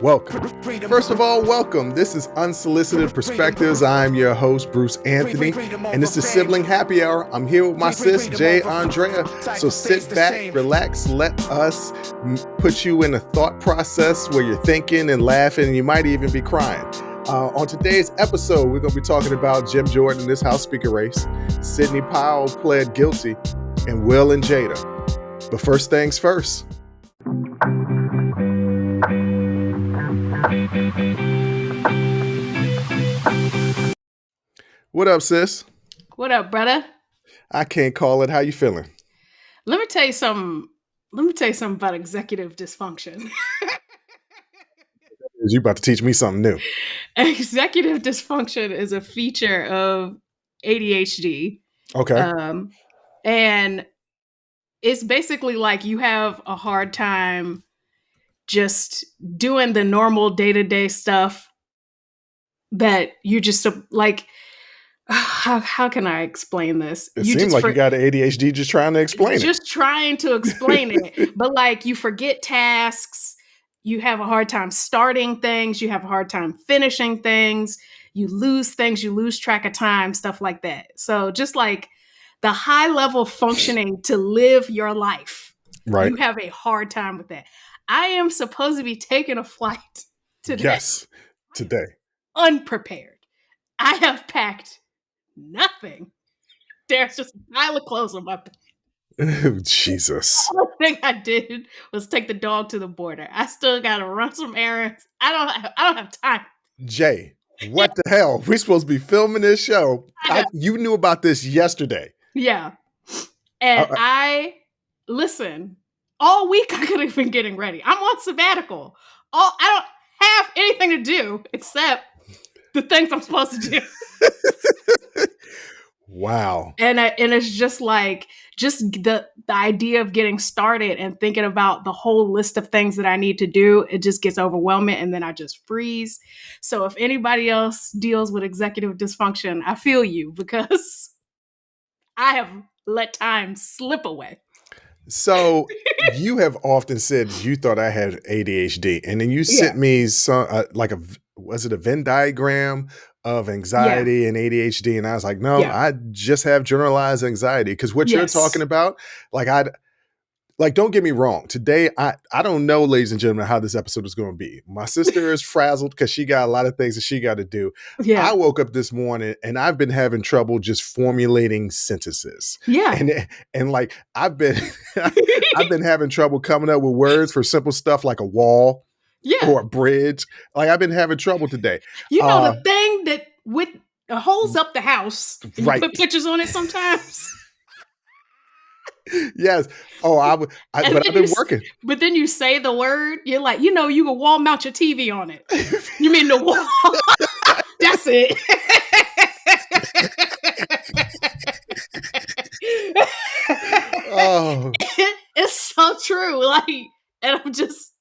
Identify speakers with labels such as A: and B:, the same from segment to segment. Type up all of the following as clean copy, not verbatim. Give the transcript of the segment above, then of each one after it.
A: Welcome. First of all, welcome. This is Unsolicited Perspectives. I'm your host, Bruce Anthony, and this is Sibling Happy Hour. I'm here with my sis, Aundrea. So sit back, relax, let us put you in a thought process where you're thinking and laughing, and you might even be crying. On today's episode, we're going to be talking about Jim Jordan in this House Speaker race. Sidney Powell pled guilty, and Will and Jada. But first things first. What up, sis?
B: What up, brother?
A: I can't call it. How you feeling?
B: Let me tell you something about executive dysfunction.
A: You about to teach me something new.
B: Executive dysfunction is a feature of ADHD.
A: Okay.
B: And it's basically like you have a hard time just doing the normal day-to-day stuff that you just like. How can I explain this?
A: It seems like you got an ADHD just trying to explain it.
B: Just trying to explain it. But like you forget tasks. You have a hard time starting things. You have a hard time finishing things. You lose things. You lose track of time, stuff like that. So just like the high level functioning to live your life,
A: right?
B: You have a hard time with that. I am supposed to be taking a flight today.
A: Yes, today.
B: Unprepared. I have packed nothing. There's just a pile of clothes on my bed.
A: Oh, Jesus.
B: The only thing I did was take the dog to the border. I still gotta run some errands. I don't have time.
A: Jay, what the hell? We're supposed to be filming this show. You knew about this yesterday.
B: Yeah. And I listen, all week I could have been getting ready. I'm on sabbatical. I don't have anything to do except the things I'm supposed to do.
A: Wow.
B: And it's just like the idea of getting started and thinking about the whole list of things that I need to do, it just gets overwhelming and then I just freeze. So if anybody else deals with executive dysfunction, I feel you because I have let time slip away.
A: So you have often said you thought I had ADHD, and then you sent me some was it a Venn diagram of anxiety and ADHD, and I was like, no, I just have generalized anxiety because what you're talking about, don't get me wrong. Today, I don't know, ladies and gentlemen, how this episode is going to be. My sister is frazzled because she got a lot of things that she got to do. Yeah. I woke up this morning and I've been having trouble just formulating sentences.
B: Yeah.
A: And like I've been having trouble coming up with words for simple stuff like a wall or a bridge. Like I've been having trouble today.
B: You know the thing that with holds up the house.
A: Right.
B: You put pictures on it sometimes.
A: Yes. Oh, but I've been working.
B: But then you say the word, you're like, you can wall mount your TV on it. You mean the wall? That's it.
A: Oh,
B: it's so true. And I'm just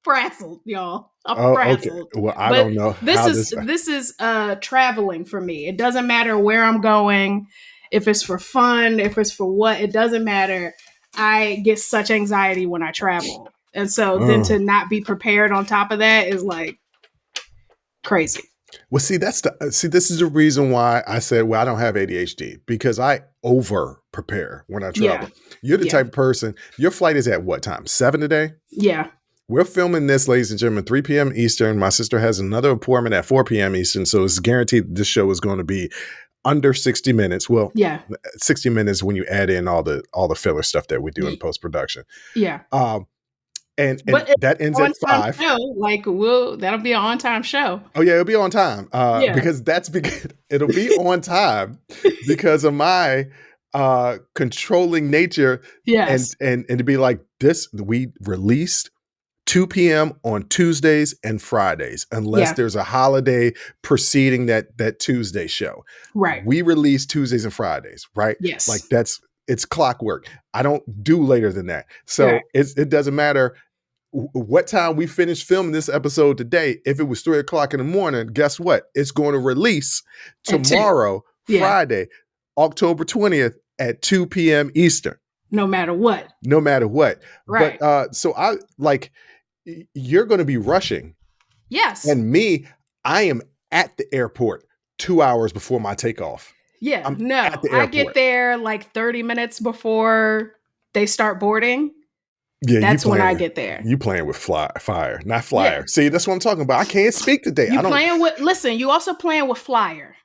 B: frazzled, y'all. I'm frazzled.
A: Okay. Well, I don't know.
B: This is traveling for me. It doesn't matter where I'm going. If it's for fun, if it's for what, it doesn't matter. I get such anxiety when I travel. And so then to not be prepared on top of that is like crazy.
A: Well, this is the reason why I said, I don't have ADHD because I over prepare when I travel. Yeah. You're the type of person, your flight is at what time? 7 today?
B: Yeah.
A: We're filming this, ladies and gentlemen, 3 p.m. Eastern. My sister has another appointment at 4 p.m. Eastern. So it's guaranteed this show is going to be under 60 minutes. Well, 60 minutes when you add in all the filler stuff that we do in post-production.
B: Yeah.
A: And that ends at 5.
B: Show, that'll be an on-time show.
A: Oh yeah, it'll be on time. Because it'll be on time because of my controlling nature.
B: Yes.
A: And to be like this, we released 2 p.m. on Tuesdays and Fridays, unless there's a holiday preceding that Tuesday show.
B: Right.
A: We release Tuesdays and Fridays, right?
B: Yes.
A: Like it's clockwork. I don't do later than that. So it doesn't matter what time we finish filming this episode today. If it was 3 o'clock in the morning, guess what? It's going to release tomorrow, Friday, October 20th at 2 p.m. Eastern.
B: No matter what.
A: No matter what.
B: Right.
A: But so you're going to be rushing
B: Yes.
A: And me, I am at the airport 2 hours before my takeoff.
B: Yeah.
A: I'm at
B: No,
A: the
B: I get
A: airport.
B: there like 30 minutes before they start boarding.
A: Yeah,
B: That's when I get there.
A: you playing with fire, not
B: Yeah.
A: flyer. See, that's what I'm talking about. I can't speak today.
B: You
A: I don't.
B: playing with, listen, you also playing with flyer.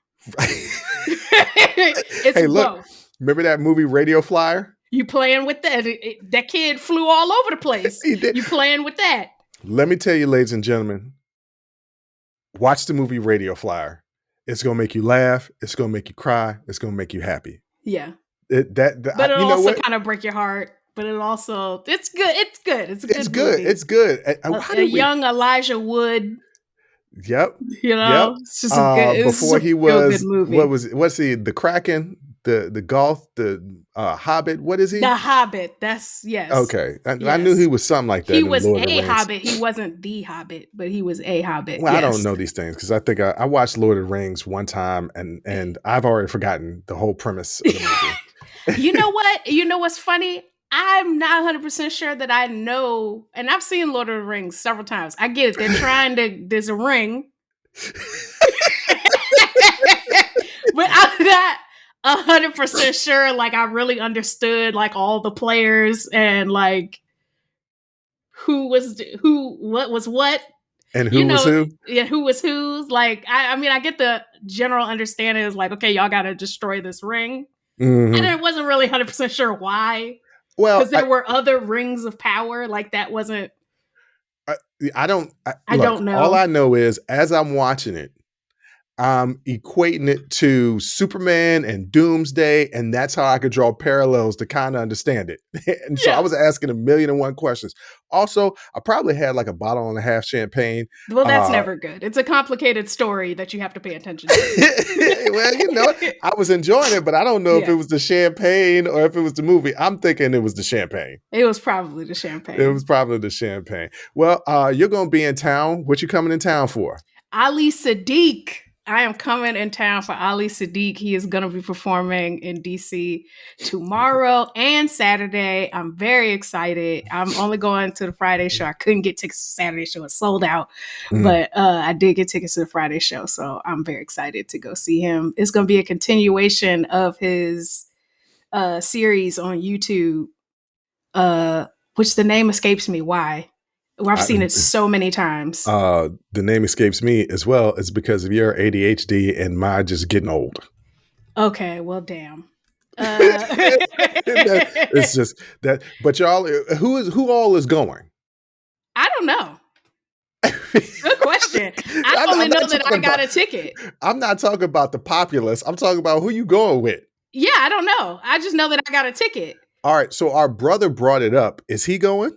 B: It's
A: Hey, look,
B: both.
A: remember that movie Radio Flyer?
B: You playing with that. That kid flew all over the place.
A: He did.
B: You playing with that.
A: Let me tell you, ladies and gentlemen, watch the movie Radio Flyer. It's gonna make you laugh. It's gonna make you cry. It's gonna make you happy.
B: Yeah.
A: But
B: it'll
A: you know
B: also
A: what?
B: kind of break your heart. But it also, it's good. It's good. It's a
A: It's
B: good
A: good.
B: movie.
A: It's good. How
B: A
A: did we?
B: young Elijah Wood.
A: Yep.
B: You know,
A: Yep.
B: it's just a good. It's just
A: Before
B: a
A: he
B: real good
A: was,
B: movie.
A: what's he? The Kraken, the Golf, the Hobbit. What is he?
B: The Hobbit. That's yes.
A: Okay, I
B: Yes.
A: knew he was something like that.
B: He
A: in
B: was
A: Lord of the
B: a
A: Rings.
B: Hobbit. He wasn't the Hobbit, but he was a Hobbit.
A: Well,
B: yes.
A: I don't know these things because I think I watched Lord of the Rings one time and I've already forgotten the whole premise of the movie.
B: You know what? You know what's funny? I'm not 100% sure that I know, and I've seen Lord of the Rings several times. I get it. They're trying to, there's a ring. But I'm not 100% sure, like, I really understood, like, all the players and, like, what was what.
A: And who was who?
B: Yeah, who was who's. Like, I mean, I get the general understanding is like, okay, y'all got to destroy this ring.
A: Mm-hmm.
B: And I wasn't really 100% sure why.
A: Well,
B: because there were other rings of power. Like, that wasn't.
A: I don't
B: know.
A: All I know is as I'm watching it, I'm equating it to Superman and Doomsday, and that's how I could draw parallels to kind of understand it. And so I was asking 1,000,001 questions. Also, I probably had like a bottle and a half champagne.
B: Well, that's never good. It's a complicated story that you have to pay attention to.
A: Well, you know, I was enjoying it, but I don't know if it was the champagne or if it was the movie. I'm thinking it was the champagne.
B: It was probably the champagne.
A: It was probably the champagne. Well, you're going to be in town. What you coming in town for?
B: Ali Sadiq. I am coming in town for Ali Sadiq. He is going to be performing in DC tomorrow and Saturday. I'm very excited. I'm only going to the Friday show. I couldn't get tickets to the Saturday show. It's sold out. But I did get tickets to the Friday show. So I'm very excited to go see him. It's going to be a continuation of his series on YouTube, which the name escapes me. Why? Well, I've seen it so many times.
A: The name escapes me as well. It's because of your ADHD and my just getting old.
B: Okay, well, damn.
A: It's just that. But y'all, who all is going?
B: I don't know. Good question. I only know that I got a ticket.
A: I'm not talking about the populace. I'm talking about who you going with.
B: Yeah, I don't know. I just know that I got a ticket.
A: All right. So our brother brought it up. Is he going?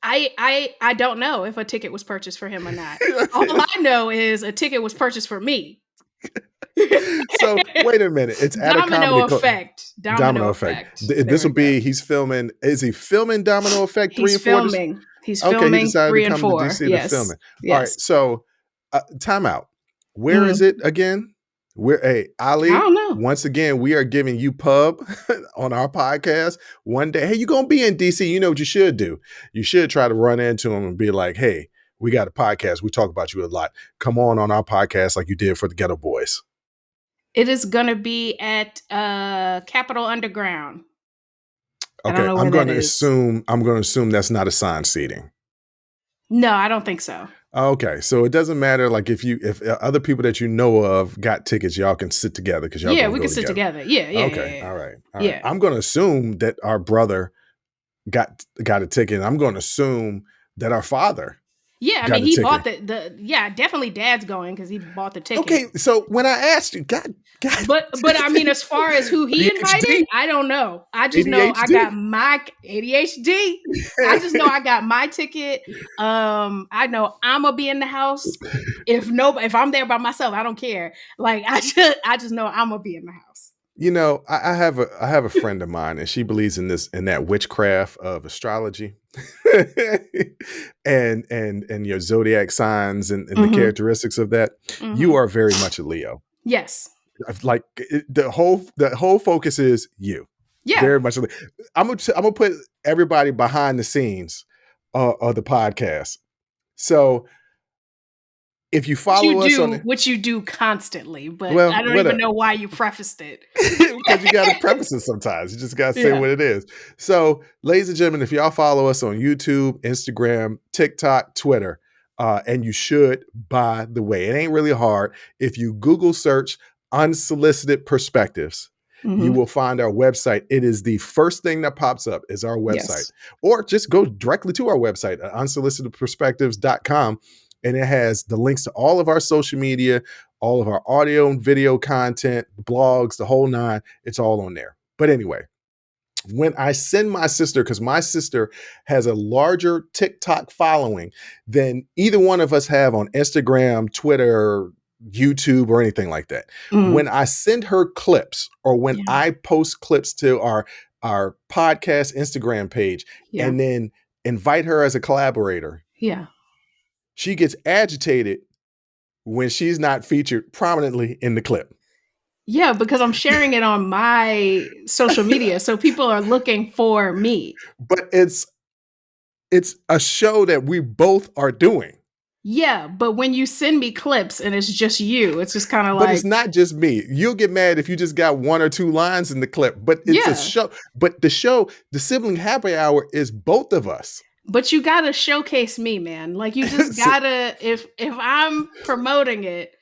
B: I don't know if a ticket was purchased for him or not. All I know is a ticket was purchased for me.
A: So wait a minute. It's at
B: Domino Effect. Domino Effect.
A: This will be. He's filming. Is he filming Domino Effect 3 and 4?
B: He's filming. He decided 3
A: to
B: and
A: come
B: 4.
A: to DC to film it.
B: Yes.
A: All right. So time out. Where is it again? Ali,
B: I don't know.
A: Once again, we are giving you pub on our podcast. One day, hey, you're going to be in DC. You know what you should do? You should try to run into him and be like, hey, we got a podcast. We talk about you a lot. Come on our podcast like you did for the Ghetto Boys.
B: It is going to be at Capitol Underground.
A: Okay, I'm going to assume that's not assigned seating.
B: No, I don't think so.
A: Okay, so it doesn't matter. Like if other people that you know of got tickets, y'all can sit together because y'all
B: we can sit together. Yeah.
A: Okay,
B: yeah.
A: all right. I'm going to assume that our brother got a ticket. And I'm going to assume that our father.
B: Yeah, I mean, he bought definitely Dad's going because he bought the ticket.
A: Okay, so when I asked you, God.
B: But I mean, as far as who he invited, I don't know. I just know I got my ADHD. I just know I got my ticket. I know I'm gonna be in the house. If I'm there by myself, I don't care. Like I just know I'm gonna be in the house.
A: You know, I have a friend of mine, and she believes in that witchcraft of astrology, and your zodiac signs and the characteristics of that. Mm-hmm. You are very much a Leo.
B: Yes.
A: Like the whole focus is you.
B: Yeah.
A: Very much. I'm gonna put everybody behind the scenes of the podcast. So if you follow us on
B: which you do constantly, but
A: well,
B: I don't even
A: whatever.
B: know why you prefaced it.
A: Because you got to preface it sometimes. You just got to say
B: Yeah.
A: what it is. So, ladies and gentlemen, if y'all follow us on YouTube, Instagram, TikTok, Twitter, and you should, by the way, it ain't really hard. If you Google search Unsolicited Perspectives, you will find our website. It is the first thing that pops up is our website.
B: Yes.
A: Or just go directly to our website at unsolicitedperspectives.com. And it has the links to all of our social media, all of our audio and video content, blogs, the whole nine. It's all on there. But anyway, when I send my sister, because my sister has a larger TikTok following than either one of us have on Instagram, Twitter, YouTube, or anything like that. When I send her clips or when
B: Yeah.
A: I post clips to our podcast Instagram page and then invite her as a collaborator,
B: Yeah.
A: she gets agitated when she's not featured prominently in the clip.
B: Yeah, because I'm sharing it on my social media, so people are looking for me.
A: But it's a show that we both are doing.
B: Yeah, but when you send me clips and it's just you, it's just kind of
A: But
B: like,
A: it's not just me. You'll get mad if you just got one or two lines in the clip, but it's a show. But the sibling happy hour is both of us.
B: But you gotta showcase me, man. Like you just gotta, if I'm promoting it,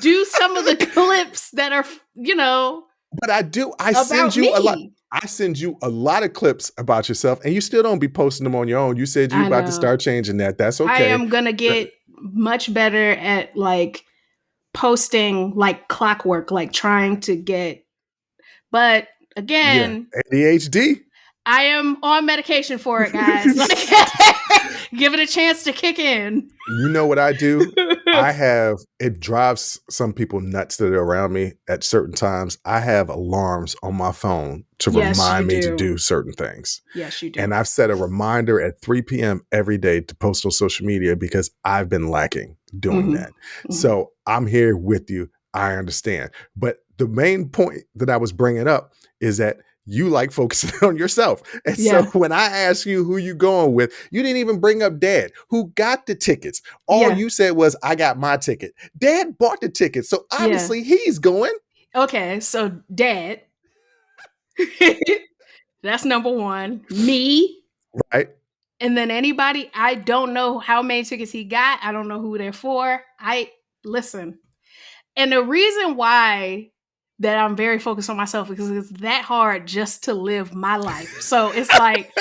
B: do some of the clips that are,
A: But I send you a lot. I send you a lot of clips about yourself, and you still don't be posting them on your own. You said you about to start changing that. That's okay.
B: I am gonna get much better at like posting like clockwork, like trying to get. But again,
A: ADHD.
B: I am on medication for it, guys. Like, give it a chance to kick in.
A: You know what I do? It drives some people nuts that are around me at certain times. I have alarms on my phone to remind me to do certain things.
B: Yes, you do.
A: And I've set a reminder at 3 p.m. every day to post on social media because I've been lacking doing that. So I'm here with you. I understand. But the main point that I was bringing up is that you like focusing on yourself. And so when I ask you who you going with, you didn't even bring up Dad, who got the tickets. All you said was, I got my ticket. Dad bought the ticket. So obviously he's going.
B: Okay, so Dad. That's number one. Me.
A: Right.
B: And then anybody, I don't know how many tickets he got. I don't know who they're for. Listen. And the reason why that I'm very focused on myself because it's that hard just to live my life. So it's like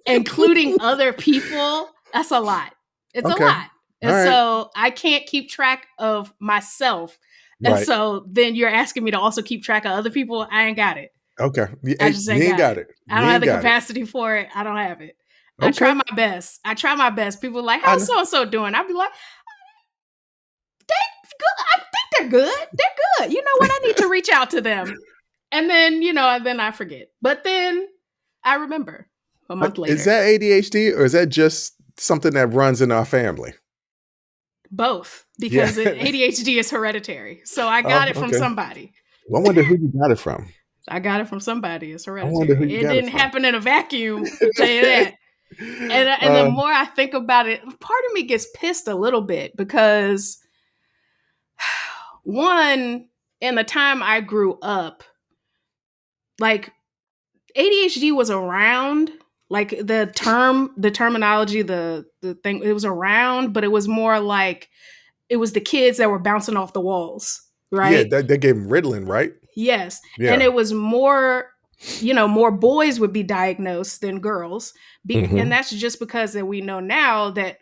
B: including other people, that's a lot. It's a lot. And so I can't keep track of myself. And so then you're asking me to also keep track of other people. I ain't got it.
A: Okay.
B: You ain't got it. I don't have the capacity for it. I don't have it. I try my best. People are like, how's so-and-so doing? I'd be like, good. I think they're good. They're good. You know what? I need to reach out to them. And then, then I forget. But then I remember a month later.
A: Is that ADHD or is that just something that runs in our family?
B: Both. Because ADHD is hereditary. So I got it from somebody.
A: Well, I wonder who you got it from.
B: I got it from somebody. It's hereditary.
A: I wonder who you
B: it didn't happen in a vacuum. I'll tell you that. And the more I think about it, part of me gets pissed a little bit because one, in the time I grew up, like ADHD was around, like the terminology, the thing, it was around, but it was more like it was the kids that were bouncing off the walls, right?
A: Yeah, they gave them Ritalin, right?
B: Yes. Yeah. And it was more, more boys would be diagnosed than girls. And that's just because that we know now that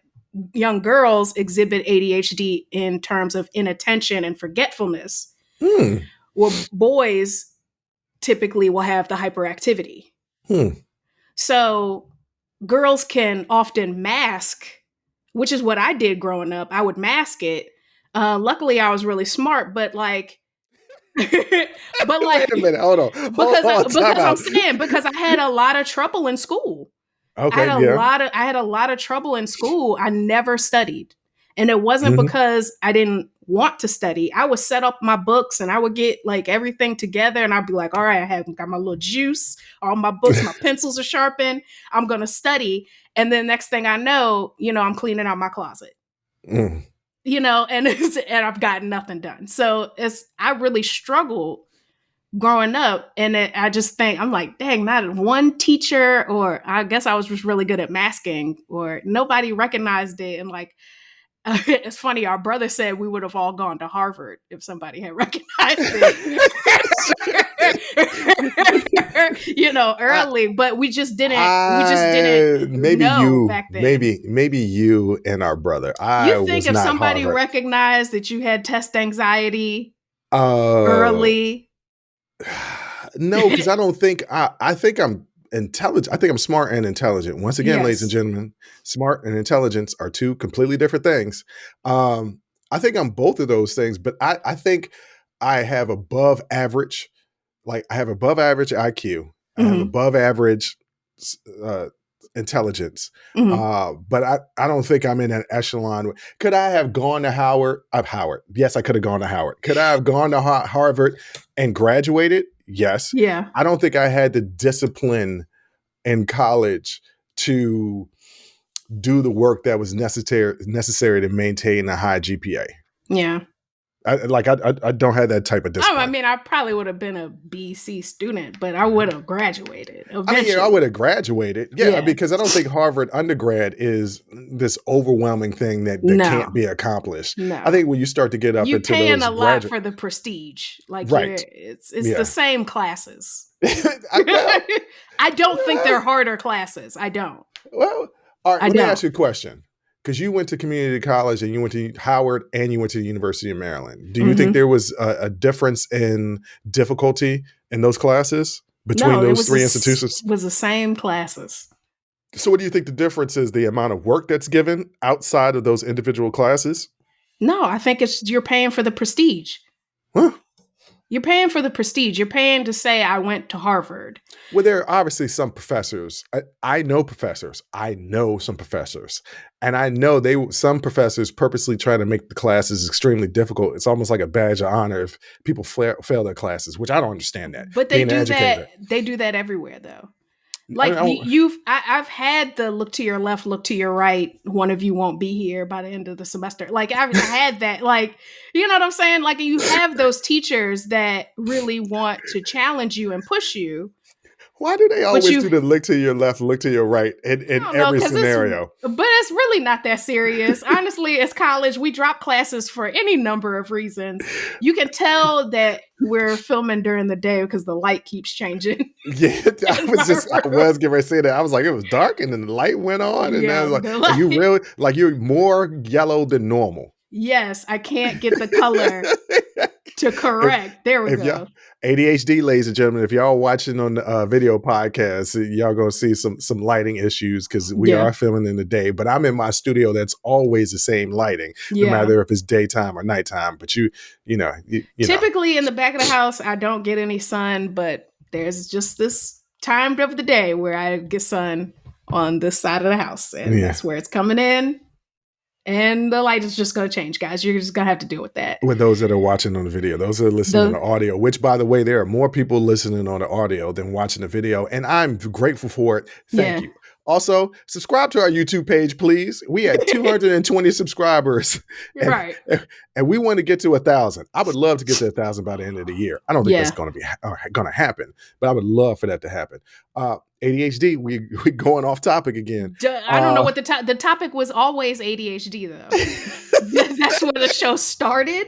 B: young girls exhibit ADHD in terms of inattention and forgetfulness. Well, boys typically will have the hyperactivity. So girls can often mask, which is what I did growing up. I would mask it. Luckily, I was really smart, but like,
A: wait a minute, hold on.
B: Because I'm saying, because I had a lot of trouble in school.
A: Okay,
B: I had a lot of trouble in school. I never studied. And it wasn't because I didn't want to study. I would set up my books and I would get like everything together and I'd be like, all right, I got my little juice, all my books, my pencils are sharpened. I'm going to study. And then next thing I know, I'm cleaning out my closet. and I've gotten nothing done. So I really struggled growing up, and I just think, I'm like, dang, not one teacher, or I guess I was just really good at masking, or nobody recognized it. And like, it's funny, our brother said we would have all gone to Harvard if somebody had recognized it. Early, but we just didn't
A: maybe
B: know back then.
A: Maybe you and our brother.
B: You think if somebody
A: Harvard.
B: recognized that you had test anxiety early?
A: No, because I don't think I think I'm intelligent. I think I'm smart and intelligent. Once again,
B: Yes.
A: ladies and gentlemen, smart and intelligence are two completely different things. I think I'm both of those things, but I think I have above average. Like, I have above average IQ. I have above average intelligence. But I don't think I'm in an echelon. Could I have gone to Howard? Yes, I could have gone to Howard. Could I have gone to Harvard and graduated? Yes.
B: Yeah.
A: I don't think I had the discipline in college to do the work that was necessary to maintain a high GPA.
B: Yeah.
A: I don't have that type of discipline.
B: I mean, I probably would have been a BC student, but I would have graduated eventually.
A: I mean, I would have graduated. Yeah, because I don't think Harvard undergrad is this overwhelming thing that can't be accomplished.
B: No.
A: I think when you start to get up into those,
B: you're paying a lot for the prestige. Like,
A: right.
B: It's the same classes.
A: Well,
B: I don't think they're harder classes. I don't.
A: Well, all right, let me ask you a question. Because you went to community college and you went to Howard and you went to the University of Maryland. Do you think there was a difference in difficulty in those classes between those three institutions?
B: It was the same classes.
A: So what do you think the difference is? The amount of work that's given outside of those individual classes?
B: No, I think you're paying for the prestige.
A: Huh?
B: You're paying for the prestige. You're paying to say, I went to Harvard.
A: Well, there are obviously some professors. I know professors. I know some professors. And I know some professors purposely try to make the classes extremely difficult. It's almost like a badge of honor if people fail their classes, which I don't understand that.
B: But they do that. They do that everywhere, though. Like, I've had the look to your left, look to your right. One of you won't be here by the end of the semester. Like, I've had that. Like, you know what I'm saying? Like, you have those teachers that really want to challenge you and push you.
A: Why do they always do the look to your left, look to your right in every scenario?
B: But it's really not that serious. Honestly, it's college. We drop classes for any number of reasons. You can tell that we're filming during the day because the light keeps changing.
A: Yeah, I was getting ready to say that. I was like, it was dark and then the light went on. And I was like, are you really, like, you're more yellow than normal?
B: Yes, I can't get the color to correct. There we go.
A: ADHD, ladies and gentlemen, if y'all watching on the video podcast, y'all gonna see some lighting issues because we are filming in the day. But I'm in my studio that's always the same lighting, no matter if it's daytime or nighttime. But you know,
B: typically in the back of the house, I don't get any sun, but there's just this time of the day where I get sun on this side of the house, and that's where it's coming in. And the light is just going to change, guys. You're just going to have to deal with that.
A: With those that are watching on the video, those that are listening on the audio, which, by the way, there are more people listening on the audio than watching the video. And I'm grateful for it. Thank you. Also, subscribe to our YouTube page, please. We had 220 subscribers.
B: Right.
A: And we want to get to 1,000. I would love to get to 1,000 by the end of the year. I don't think that's going to happen, but I would love for that to happen. ADHD, we're going off topic again.
B: I don't know what the topic was. Always ADHD, though. That's where the show started.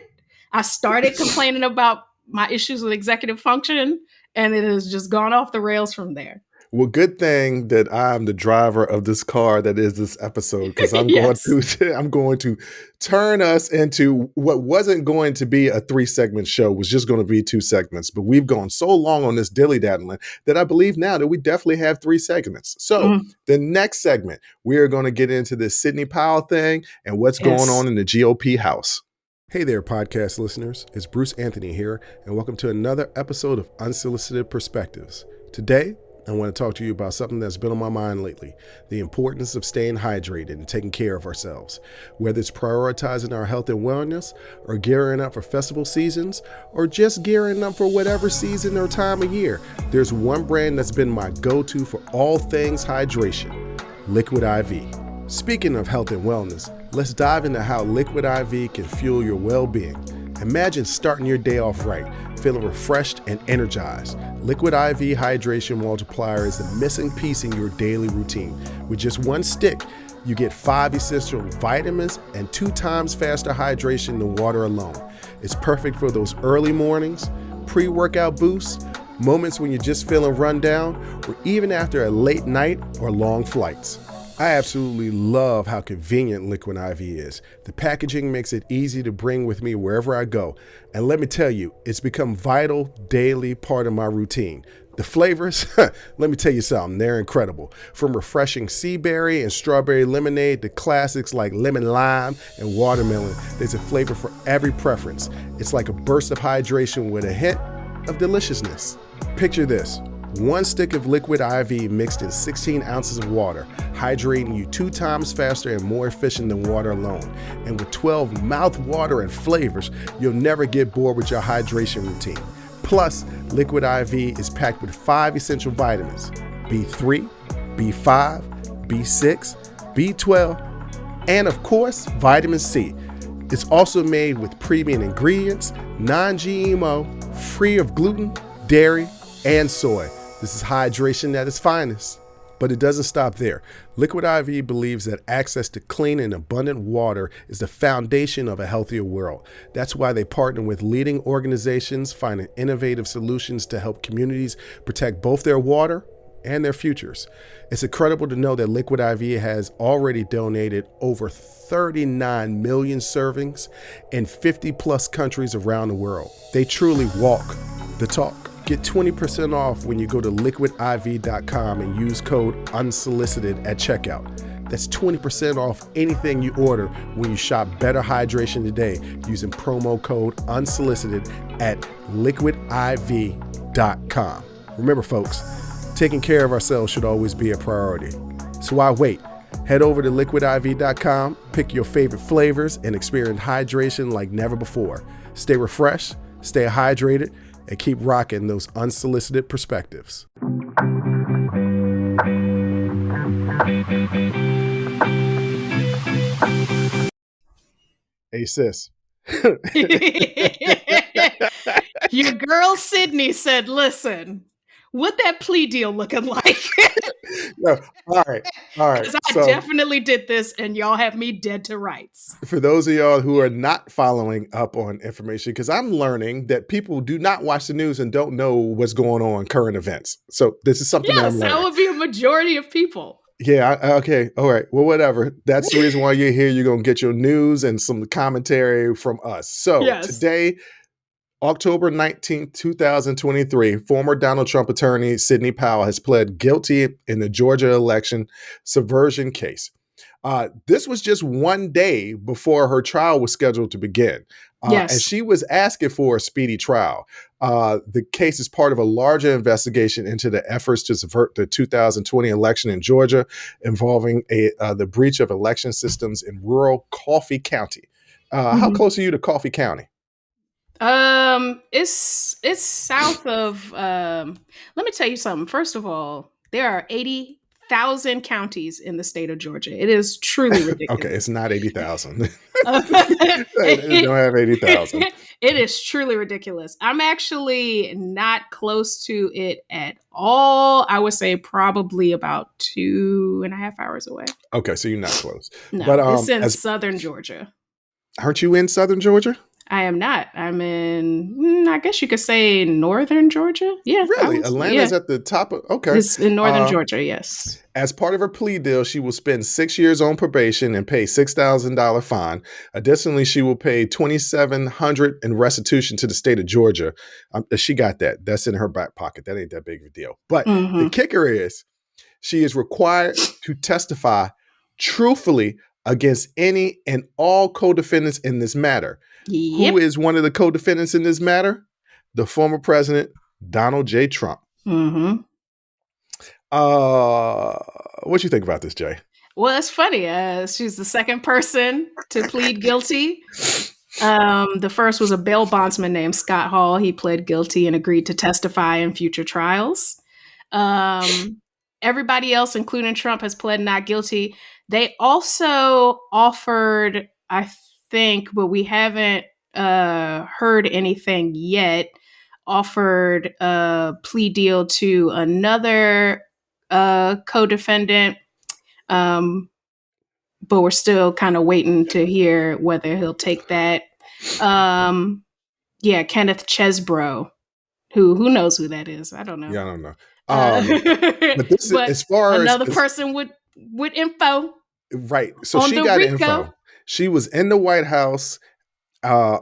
B: I started complaining about my issues with executive function, and it has just gone off the rails from there.
A: Well, good thing that I'm the driver of this car that is this episode, because I'm going to turn us into what wasn't going to be a 3-segment show, was just going to be 2 segments. But we've gone so long on this dilly-daddling that I believe now that we definitely have 3 segments. So the next segment, we are going to get into this Sidney Powell thing and what's going on in the GOP House. Hey there, podcast listeners. It's Bruce Anthony here, and welcome to another episode of Unsolicited Perspectives. Today, I want to talk to you about something that's been on my mind lately, the importance of staying hydrated and taking care of ourselves. Whether it's prioritizing our health and wellness, or gearing up for festival seasons, or just gearing up for whatever season or time of year, there's one brand that's been my go-to for all things hydration, Liquid IV. Speaking of health and wellness, Let's dive into how Liquid IV can fuel your well-being. Imagine starting your day off right, feeling refreshed and energized. Liquid IV Hydration Multiplier is the missing piece in your daily routine. With just one stick, you get 5 essential vitamins and 2 times faster hydration than water alone. It's perfect for those early mornings, pre-workout boosts, moments when you're just feeling run down, or even after a late night or long flights. I absolutely love how convenient Liquid IV is. The packaging makes it easy to bring with me wherever I go. And let me tell you, it's become a vital daily part of my routine. The flavors, let me tell you something, they're incredible. From refreshing sea berry and strawberry lemonade to classics like lemon lime and watermelon, there's a flavor for every preference. It's like a burst of hydration with a hint of deliciousness. Picture this. 1 stick of Liquid IV mixed in 16 ounces of water, hydrating you 2 times faster and more efficient than water alone. And with 12 mouth-watering flavors, you'll never get bored with your hydration routine. Plus, Liquid IV is packed with 5 essential vitamins: B3, B5, B6, B12, and of course, vitamin C. It's also made with premium ingredients, non-GMO, free of gluten, dairy, and soy. This is hydration at its finest. But it doesn't stop there. Liquid IV believes that access to clean and abundant water is the foundation of a healthier world. That's why they partner with leading organizations, finding innovative solutions to help communities protect both their water and their futures. It's incredible to know that Liquid IV has already donated over 39 million servings in 50 plus countries around the world. They truly walk the talk. Get 20% off when you go to liquidiv.com and use code unsolicited at checkout. That's 20% off anything you order when you shop Better Hydration today using promo code unsolicited at liquidiv.com. Remember, folks, taking care of ourselves should always be a priority. So why wait? Head over to liquidiv.com, pick your favorite flavors, and experience hydration like never before. Stay refreshed, stay hydrated, and keep rocking those unsolicited perspectives. Hey, sis.
B: Your girl Sidney said, listen, what that plea deal looking like?
A: No, all right.
B: Because I definitely did this and y'all have me dead to rights.
A: For those of y'all who are not following up on information, because I'm learning that people do not watch the news and don't know what's going on, current events. So this is something that I'm learning.
B: That would be a majority of people.
A: Yeah, okay, all right. Well, whatever. That's the reason why you're here. You're going to get your news and some commentary from us. So today, October 19th, 2023, former Donald Trump attorney Sidney Powell has pled guilty in the Georgia election subversion case. This was just one day before her trial was scheduled to begin. And she was asking for a speedy trial. The case is part of a larger investigation into the efforts to subvert the 2020 election in Georgia involving the breach of election systems in rural Coffee County. How close are you to Coffee County?
B: It's south of, let me tell you something. First of all, there are 80,000 counties in the state of Georgia. It is truly ridiculous.
A: Okay, it's not 80,000. They don't have 80,000.
B: It is truly ridiculous. I'm actually not close to it at all. I would say probably about 2.5 hours away.
A: Okay, so you're not close.
B: No, but, it's in southern Georgia.
A: Aren't you in southern Georgia?
B: I am not. I'm in, I guess you could say northern Georgia. Yeah.
A: Really? Atlanta's at the top of, okay.
B: It's in northern Georgia, yes.
A: As part of her plea deal, she will spend 6 years on probation and pay $6,000 fine. Additionally, she will pay $2,700 in restitution to the state of Georgia. She got that. That's in her back pocket. That ain't that big of a deal. But the kicker is she is required to testify truthfully against any and all co-defendants in this matter.
B: Yep.
A: Who is one of the co-defendants in this matter? The former president, Donald J. Trump. What you think about this, Jay?
B: Well, it's funny. She's the second person to plead guilty. The first was a bail bondsman named Scott Hall. He pled guilty and agreed to testify in future trials. Everybody else, including Trump, has pled not guilty. They also offered, I think, but we haven't heard anything yet, offered a plea deal to another co-defendant. But we're still kind of waiting to hear whether he'll take that. Yeah, Kenneth Chesbro, who knows who that is? I don't know.
A: Yeah, I don't know. But this is,
B: but
A: as far
B: another
A: as
B: person with info.
A: right. So
B: On
A: she
B: the
A: got
B: RICO.
A: info. She was in the White House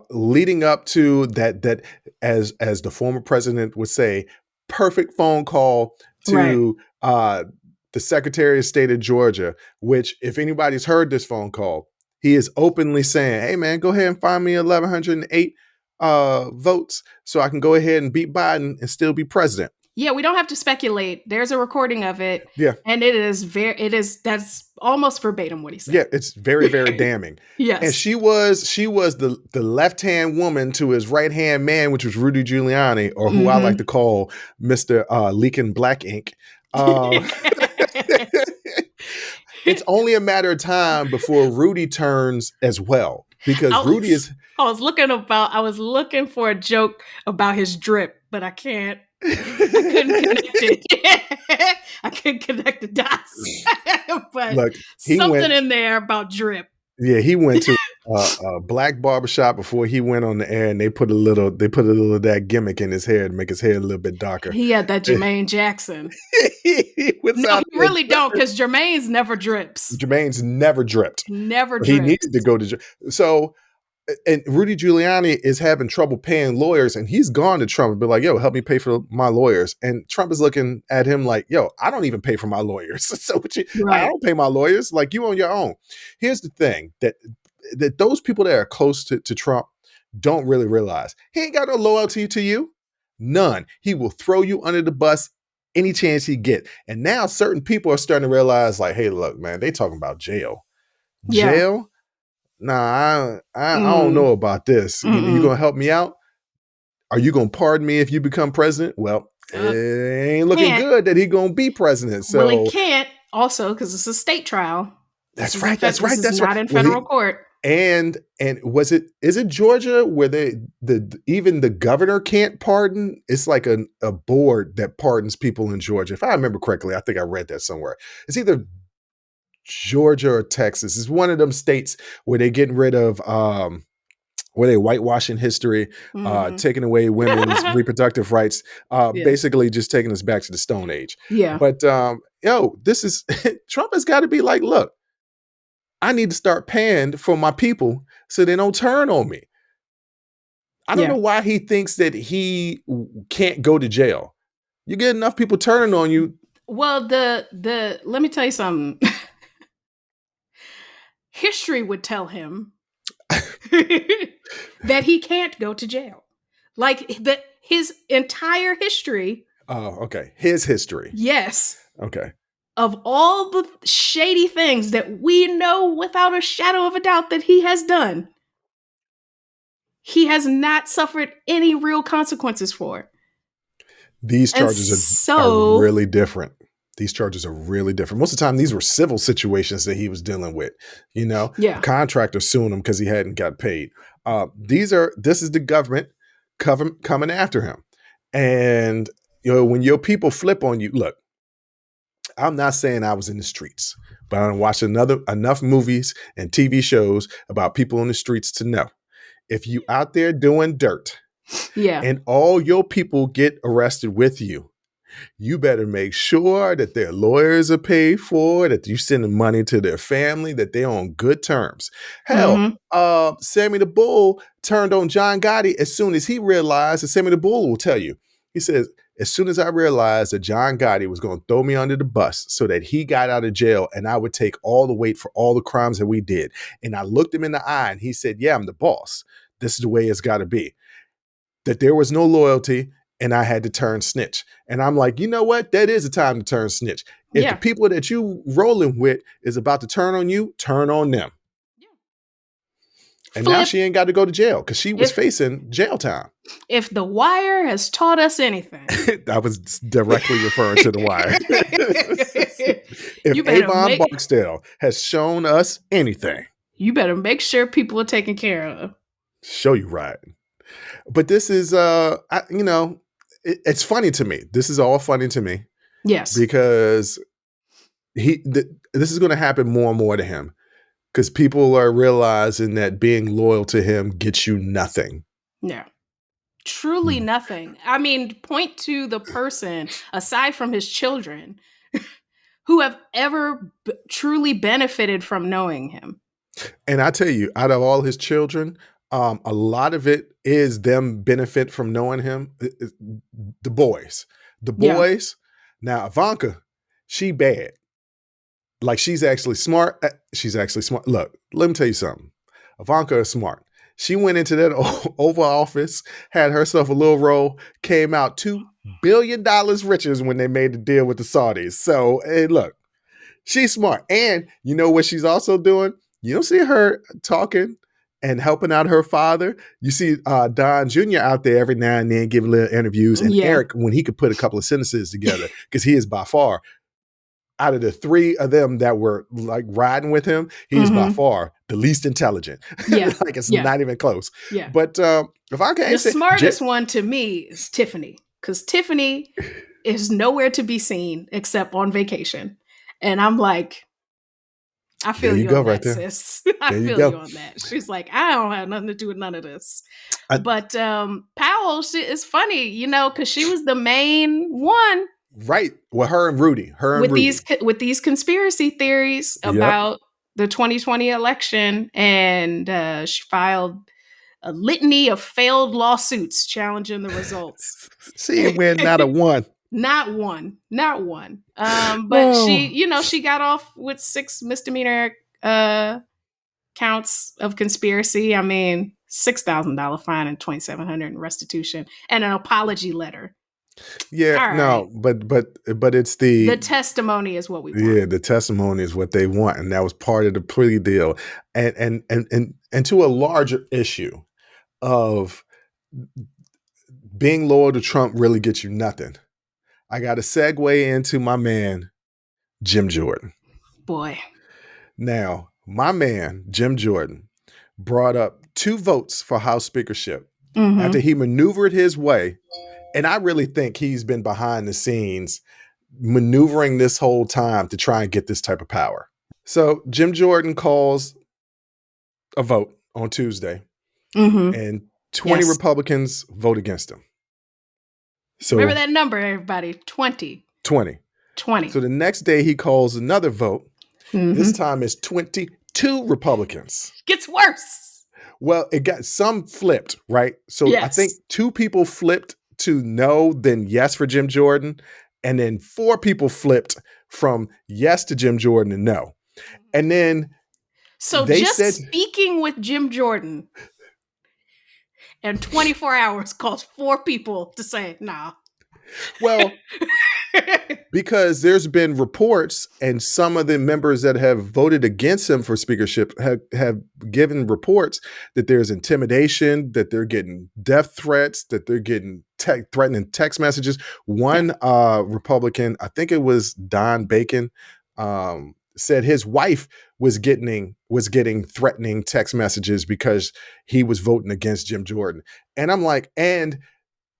A: leading up to that as the former president would say, perfect phone call to the Secretary of State of Georgia, which if anybody's heard this phone call, he is openly saying, hey man, go ahead and find me 1,108 votes so I can go ahead and beat Biden and still be president.
B: Yeah, we don't have to speculate. There's a recording of it.
A: Yeah.
B: And that's almost verbatim what he said.
A: Yeah, it's very, very damning.
B: Yes.
A: And she was the left-hand woman to his right-hand man, which was Rudy Giuliani, or who I like to call Mr. Leaking Black Ink. It's only a matter of time before Rudy turns as well, because Rudy is.
B: I was looking for a joke about his drip, but I can't. I couldn't connect it. I couldn't connect the dots. But look, something in there about drip.
A: Yeah, he went to a black barbershop before he went on the air, and they put a little of that gimmick in his hair to make his hair a little bit darker.
B: He had that Jermaine Jackson. No, he really don't, because Jermaine's never drips.
A: Jermaine's never dripped.
B: Never drips.
A: He needed to go to so. And Rudy Giuliani is having trouble paying lawyers, and he's gone to Trump and be like, yo, help me pay for my lawyers. And Trump is looking at him like, yo, I don't even pay for my lawyers. So I don't pay my lawyers. Like, you on your own. Here's the thing that those people that are close to Trump don't really realize. He ain't got no loyalty to you. None. He will throw you under the bus any chance he get. And now certain people are starting to realize, like, hey, look, man, they talking about jail.
B: Yeah.
A: Jail? Nah, I don't know about this. You going to help me out? Are you going to pardon me if you become president? Well, it ain't looking good that he going to be president. So,
B: well, he can't also because it's a state trial.
A: That's right. That's
B: not in federal court.
A: And is it Georgia where even the governor can't pardon? It's like a board that pardons people in Georgia. If I remember correctly, I think I read that somewhere. It's either Georgia or Texas. Is one of them states where they're getting rid of where they whitewashing history, taking away women's reproductive rights, basically just taking us back to the Stone Age.
B: Yeah.
A: But this is Trump has got to be like, look, I need to start paying for my people so they don't turn on me. I don't know why he thinks that he can't go to jail. You get enough people turning on you.
B: Well, let me tell you something. History would tell him that he can't go to jail. Like his entire history.
A: Oh, okay. His history.
B: Yes.
A: Okay.
B: Of all the shady things that we know without a shadow of a doubt that he has done, he has not suffered any real consequences for it.
A: These charges are really different. These charges are really different. Most of the time, these were civil situations that he was dealing with. A contractor suing him because he hadn't got paid. This is the government coming after him. And when your people flip on you, look, I'm not saying I was in the streets, but I watched enough movies and TV shows about people in the streets to know if you out there doing dirt, and all your people get arrested with you, you better make sure that their lawyers are paid for, that you sending money to their family, that they're on good terms. Hell, Sammy the Bull turned on John Gotti as soon as he realized, and Sammy the Bull will tell you, he says, as soon as I realized that John Gotti was going to throw me under the bus so that he got out of jail and I would take all the weight for all the crimes that we did. And I looked him in the eye and he said, yeah, I'm the boss. This is the way it's got to be. That there was no loyalty. And I had to turn snitch. And I'm like, you know what? That is a time to turn snitch. If the people that you rolling with is about to turn on you, turn on them. And now
B: Flip.
A: she ain't got to go to jail because she was facing jail time.
B: If The Wire has taught us anything,
A: I was directly referring to The Wire. If
B: you better
A: Avon Barksdale has shown us anything,
B: you better make sure people are taken care of.
A: Show you right. But this is, it's funny to me. This is all funny to me.
B: Yes.
A: Because this is going to happen more and more to him. Because people are realizing that being loyal to him gets you nothing.
B: Yeah. Truly nothing. I mean, point to the person, aside from his children, who have ever truly benefited from knowing him.
A: And I tell you, out of all his children, a lot of it is them benefit from knowing him. The boys. Now, Ivanka, she bad. Like, she's actually smart. Look, let me tell you something. Ivanka is smart. She went into that Oval Office, had herself a little role, came out $2 billion richer when they made the deal with the Saudis. So, hey, look, she's smart. And you know what she's also doing? You don't see her talking and helping out her father. You see Don Jr. out there every now and then giving little interviews. And Eric, when he could put a couple of sentences together, because he is by far, out of the three of them that were like riding with him, he's by far the least intelligent.
B: Yeah.
A: Like, it's not even close.
B: Yeah.
A: But if I can't
B: the smartest one to me is Tiffany, because Tiffany is nowhere to be seen except on vacation. And I'm like, I feel you on that, sis. I feel you on that. She's like, I don't have nothing to do with none of this. But Powell, is funny, because she was the main one.
A: Right. Well, her and Rudy.
B: With these conspiracy theories about the 2020 election. And she filed a litany of failed lawsuits challenging the results.
A: She didn't win not a one.
B: Not one. But she got off with 6 misdemeanor counts of conspiracy. I mean, $6,000 fine and $2,700 in restitution and an apology letter.
A: Yeah, no, but it's the
B: testimony is what we want.
A: Yeah, the testimony is what they want, and that was part of the plea deal, and to a larger issue of being loyal to Trump really gets you nothing. I got to segue into my man, Jim Jordan.
B: Boy.
A: Now, my man, Jim Jordan, brought up 2 votes for House speakership after he maneuvered his way. And I really think he's been behind the scenes maneuvering this whole time to try and get this type of power. So Jim Jordan calls a vote on Tuesday, and 20 Republicans vote against him. So
B: remember that number, everybody, 20.
A: 20. So the next day he calls another vote. This time it's 22 Republicans.
B: Gets worse.
A: Well, it got some flipped, right? So I think 2 people flipped to no, then yes for Jim Jordan. And then 4 people flipped from yes to Jim Jordan and no. And then
B: speaking with Jim Jordan in 24 hours caused 4 people to say, nah.
A: Well, because there's been reports, and some of the members that have voted against him for speakership have given reports that there's intimidation, that they're getting death threats, that they're getting threatening text messages. One Republican, I think it was Don Bacon, said his wife was getting threatening text messages because he was voting against Jim Jordan. And I'm like, and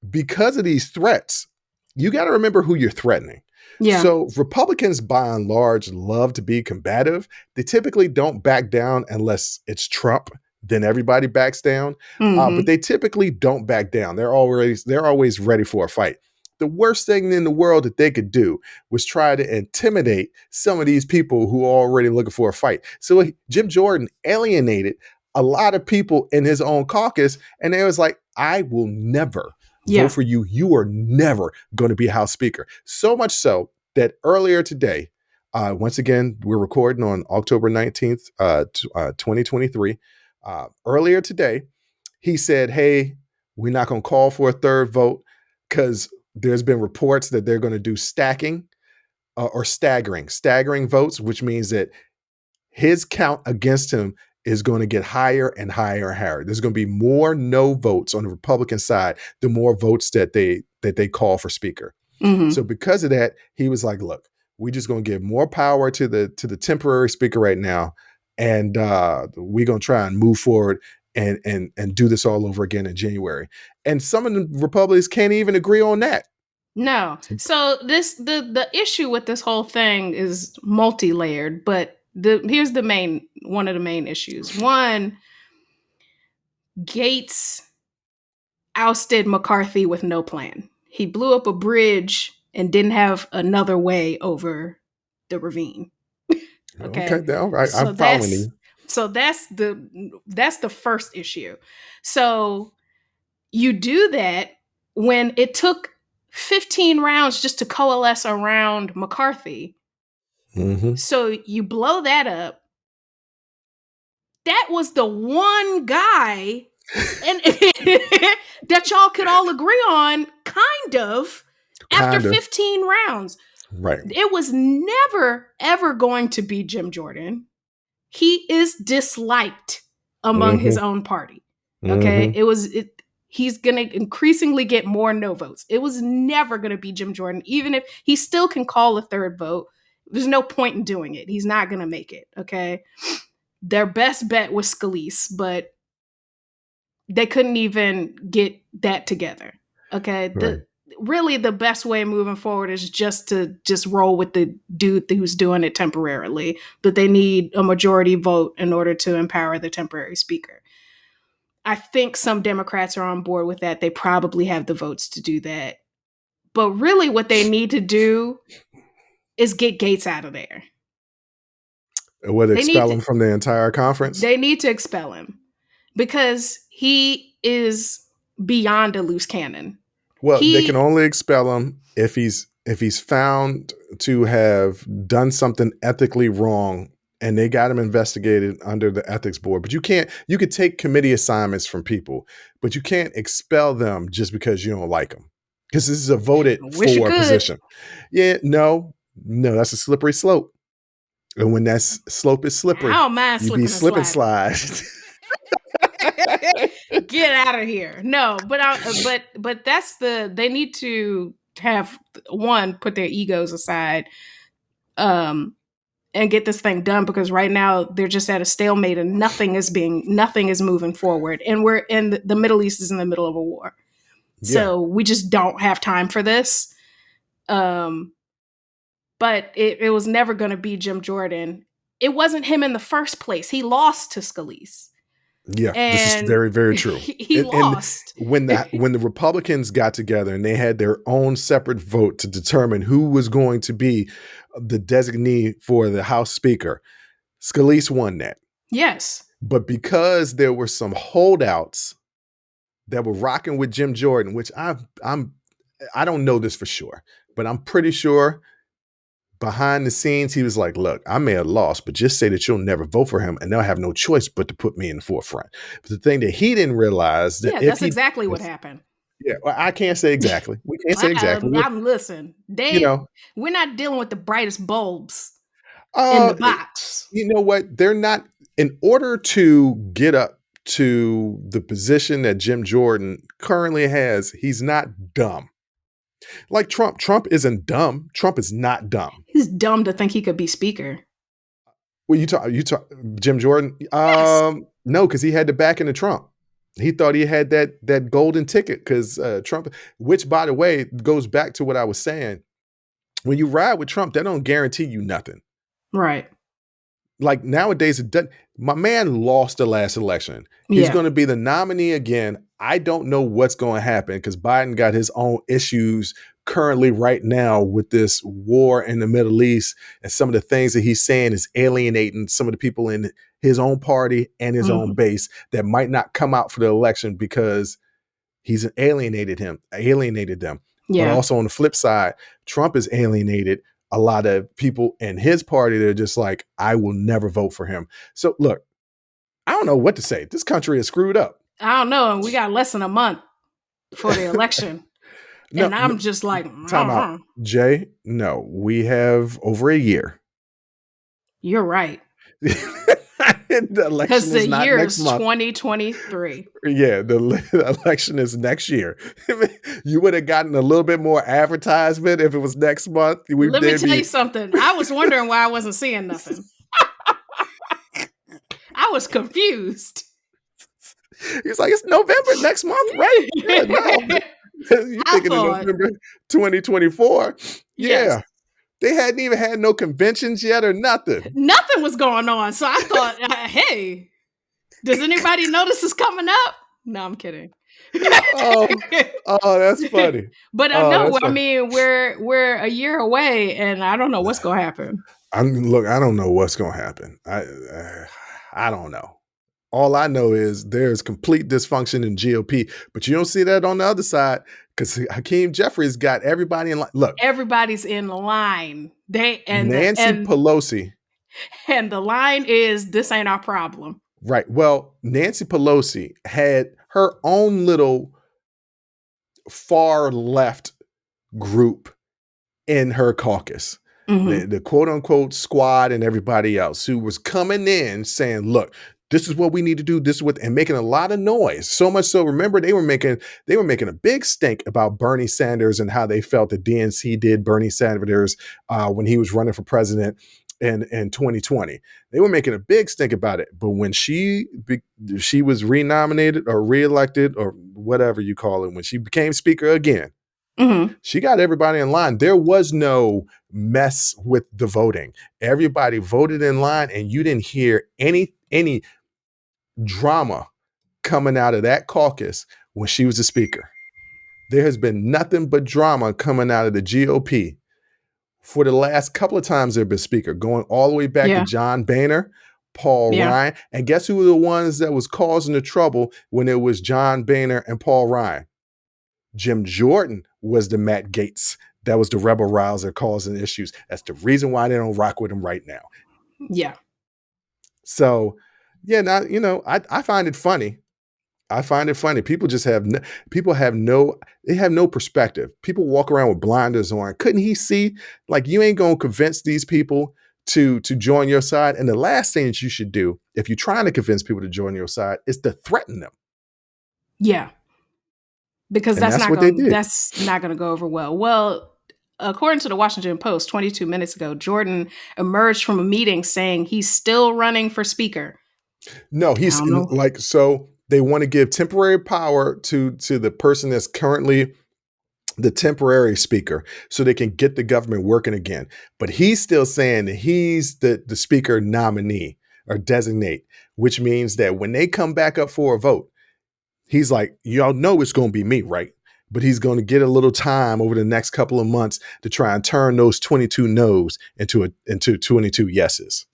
A: because of these threats, you got to remember who you're threatening. Yeah. So Republicans, by and large, love to be combative. They typically don't back down unless it's Trump. Then everybody backs down. But they typically don't back down. They're always ready for a fight. The worst thing in the world that they could do was try to intimidate some of these people who are already looking for a fight. So Jim Jordan alienated a lot of people in his own caucus, and they was like, I will never vote for you. You are never going to be House Speaker. So much so that earlier today, once again, we're recording on October 19th, 2023. Earlier today, he said, hey, we're not going to call for a third vote because there's been reports that they're going to do stacking or staggering votes, which means that his count against him is going to get higher and higher and higher. There's going to be more no votes on the Republican side, the more votes that they call for speaker.
B: Mm-hmm.
A: So because of that, he was like, look, we're just going to give more power to the temporary speaker right now, and we're going to try and move forward and do this all over again in January. And some of the Republicans can't even agree on that.
B: No. So the issue with this whole thing is multi-layered, but here's one of the main issues. One, Gates ousted McCarthy with no plan. He blew up a bridge and didn't have another way over the ravine. Okay.
A: All right.
B: So
A: I'm following you.
B: that's the first issue. So you do that when it took 15 rounds just to coalesce around McCarthy.
A: Mm-hmm.
B: So you blow that up. That was the one guy and that y'all could all agree on, after 15 rounds.
A: Right.
B: It was never, ever going to be Jim Jordan. He is disliked among his own party. Okay.
A: Mm-hmm.
B: He's going to increasingly get more no votes. It was never going to be Jim Jordan, even if he still can call a third vote. There's no point in doing it. He's not going to make it. Okay. Their best bet was Scalise, but they couldn't even get that together. Okay.
A: Right.
B: Really the best way moving forward is just to roll with the dude who's doing it temporarily, but they need a majority vote in order to empower the temporary speaker. I think some Democrats are on board with that. They probably have the votes to do that. But really what they need to do is get Gates out of there.
A: Would expel him from the entire conference?
B: They need to expel him because he is beyond a loose cannon.
A: Well, they can only expel him if he's found to have done something ethically wrong and they got him investigated under the ethics board. But you could take committee assignments from people, but you can't expel them just because you don't like them. Because this is a voted for position. Yeah, no, that's a slippery slope. And when that slope is slippery, you be slip and slide.
B: Get out of here. No, but that's they need to have put their egos aside and get this thing done, because right now they're just at a stalemate and nothing is moving forward, and the Middle East is in the middle of a war. So we just don't have time for this. But it was never going to be Jim Jordan. It wasn't him in the first place. He lost to Scalise.
A: Yeah, this is very, very true.
B: He lost.
A: And when the Republicans got together and they had their own separate vote to determine who was going to be the designee for the House Speaker, Scalise won that.
B: Yes.
A: But because there were some holdouts that were rocking with Jim Jordan, which I don't know this for sure, but I'm pretty sure behind the scenes, he was like, look, I may have lost, but just say that you'll never vote for him and they'll have no choice but to put me in the forefront. But the thing that he didn't realize
B: that's exactly what happened.
A: Yeah, well, I can't say exactly. We can't say exactly.
B: Listen, we're not dealing with the brightest bulbs in the box.
A: You know what? They're not, in order to get up to the position that Jim Jordan currently has, he's not dumb. Like Trump. Trump isn't dumb. Trump is not dumb.
B: He's dumb to think he could be speaker.
A: Well, you talk Jim Jordan?
B: Yes.
A: No, because he had the backing of Trump. He thought he had that golden ticket because Trump, which by the way, goes back to what I was saying. When you ride with Trump, that don't guarantee you nothing.
B: Right.
A: Like nowadays, my man lost the last election. He's going to be the nominee again. I don't know what's going to happen because Biden got his own issues currently right now with this war in the Middle East, and some of the things that he's saying is alienating some of the people in his own party and his own base that might not come out for the election because he's alienated them. Yeah. But also on the flip side, Trump has alienated a lot of people in his party that are just like, I will never vote for him. So look, I don't know what to say. This country is screwed up.
B: I don't know. And we got less than a month for the election. And I'm just like,
A: time out. Jay, no, we have over a year.
B: You're right.
A: The election
B: Because
A: is
B: the
A: not
B: year
A: next
B: is
A: month.
B: 2023.
A: Yeah, the election is next year. You would have gotten a little bit more advertisement if it was next month.
B: Let me
A: There'd
B: tell you
A: be
B: something. I was wondering why I wasn't seeing nothing. I was confused.
A: He's like, it's November next month, right? Yeah, no. You
B: I
A: thinking of
B: thought,
A: November 2024?
B: yes,
A: Yeah. They hadn't even had no conventions yet or nothing.
B: nothing was going on. So I thought, hey, does anybody know this is coming up? No, I'm kidding.
A: Oh, that's funny.
B: But I
A: Oh,
B: know,
A: that's
B: I
A: funny.
B: mean, we're a year away, and I don't know what's gonna happen.
A: Look, I don't know what's gonna happen. I don't know. All I know is there's complete dysfunction in GOP, but you don't see that on the other side because Hakeem Jeffries got everybody in line. Look,
B: Everybody's in line.
A: Nancy Pelosi,
B: And the line is, this ain't our problem.
A: right? Well, Nancy Pelosi had her own little far left group in her caucus.
B: Mm-hmm.
A: The quote unquote squad and everybody else who was coming in saying, look, this is what we need to do. This is what, and making a lot of noise. So much so, remember, they were making a big stink about Bernie Sanders and how they felt the DNC did Bernie Sanders when he was running for president in 2020. They were making a big stink about it. But when she was renominated or reelected or whatever you call it, when she became speaker again,
B: Mm-hmm.
A: she got everybody in line. There was no mess with the voting. Everybody voted in line, and you didn't hear any drama coming out of that caucus when she was the speaker. There has been nothing but drama coming out of the GOP for the last couple of times they've been speaker, going all the way back to
B: Yeah.
A: John Boehner, Paul
B: Yeah.
A: Ryan. And guess who were the ones that was causing the trouble when it was John Boehner and Paul Ryan? Jim Jordan was the Matt Gaetz. That was the rebel rouser causing issues. That's the reason why they don't rock with him right now.
B: Yeah.
A: So, yeah, now, I find it funny. I find it funny. People just have no perspective. People walk around with blinders on. Couldn't he see? Like, you ain't gonna convince these people to join your side. And the last thing that you should do, if you're trying to convince people to join your side, is to threaten them.
B: Yeah. Because
A: And that's what they did.
B: that's not gonna go over well. Well, according to the Washington Post, 22 minutes ago, Jordan emerged from a meeting saying he's still running for speaker.
A: No,
B: I
A: he's
B: don't know.
A: like, so they want to give temporary power to the person that's currently the temporary speaker so they can get the government working again. But he's still saying that he's the speaker nominee or designate, which means that when they come back up for a vote, he's like, y'all know it's going to be me, right? But he's going to get a little time over the next couple of months to try and turn those 22 no's into 22 yeses.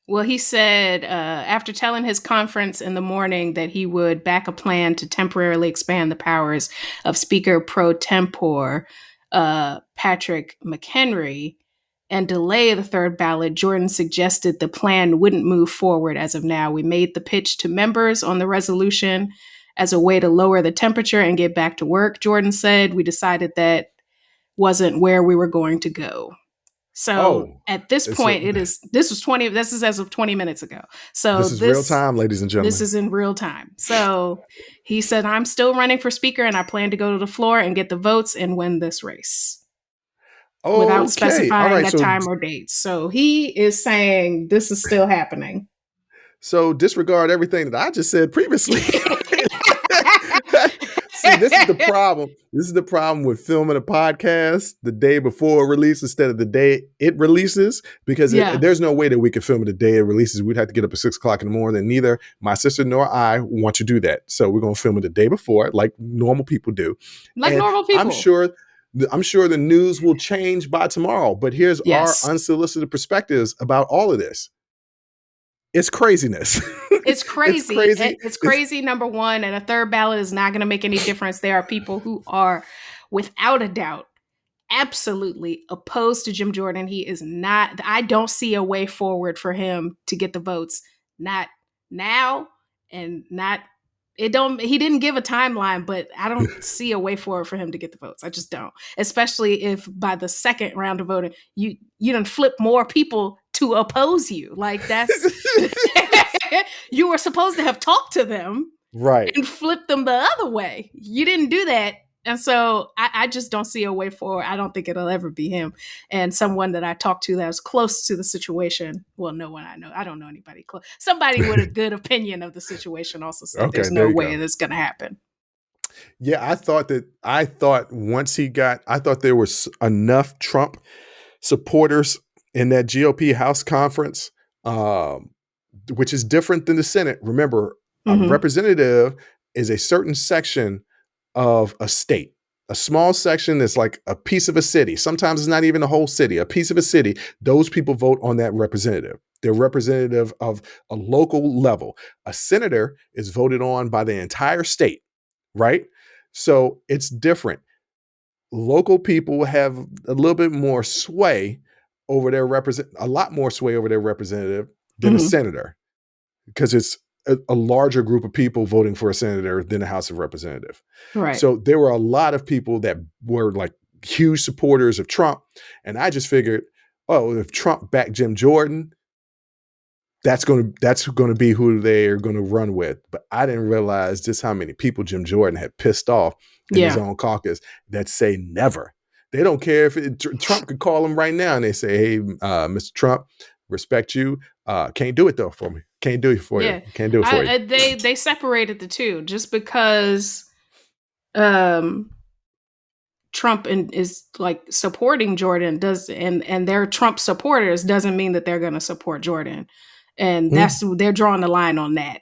B: Well, he said after telling his conference in the morning that he would back a plan to temporarily expand the powers of Speaker pro tempore Patrick McHenry and delay the third ballot, Jordan suggested the plan wouldn't move forward as of now. We made the pitch to members on the resolution as a way to lower the temperature and get back to work, Jordan said. We decided that wasn't where we were going to go. So at this point, this is as of 20 minutes ago. So
A: this is real time, ladies and gentlemen.
B: This is in real time. So he said, I'm still running for speaker and I plan to go to the floor and get the votes and win this race. Okay. Without specifying a time or date. So he is saying this is still happening.
A: So disregard everything that I just said previously. See, this is the problem. This is the problem with filming a podcast the day before it releases instead of the day it releases, because there's no way that we could film it the day it releases. We'd have to get up at 6 o'clock in the morning, and neither my sister nor I want to do that. So we're going to film it the day before, like normal people do.
B: Normal people.
A: I'm sure the news will change by tomorrow, but here's our unsolicited perspectives about all of this. It's craziness.
B: It's crazy. It's crazy, number one. And a third ballot is not going to make any difference. There are people who are, without a doubt, absolutely opposed to Jim Jordan. He is not. I don't see a way forward for him to get the votes. Not now, and not. He didn't give a timeline, but I don't see a way forward for him to get the votes. I just don't. Especially if by the second round of voting, you done flip more people to oppose you. Like that's You were supposed to have talked to them
A: Right.
B: and flipped them the other way. You didn't do that. And so I just don't see a way forward. I don't think it'll ever be him. And someone that I talked to that was close to the situation. Well, no one I know. I don't know anybody close. Somebody with a good opinion of the situation also said
A: Okay,
B: there's
A: there
B: no
A: you
B: way
A: go.
B: that's going to happen.
A: Yeah, I thought there was enough Trump supporters in that GOP House conference, which is different than the Senate. Remember, a
B: Mm-hmm.
A: representative is a certain section of a state, a small section that's like a piece of a city. Sometimes it's not even a whole city, a piece of a city. Those people vote on that representative. They're representative of a local level. A senator is voted on by the entire state, right? So it's different. Local people have a little bit more sway over a lot more sway over their representative than a
B: Mm-hmm.
A: senator, because it's a larger group of people voting for a senator than a House of Representatives.
B: Right.
A: So there were a lot of people that were like huge supporters of Trump. And I just figured, oh, if Trump backed Jim Jordan, that's going to be who they are going to run with. But I didn't realize just how many people Jim Jordan had pissed off in his own caucus that say never. They don't care if Trump could call them right now and they say, hey, Mr. Trump, respect you. Can't do it though for me. Can't do it for you. Can't do it for you.
B: They separated the two just because Trump is like supporting Jordan and they're Trump supporters doesn't mean that they're going to support Jordan. And they're drawing the line on that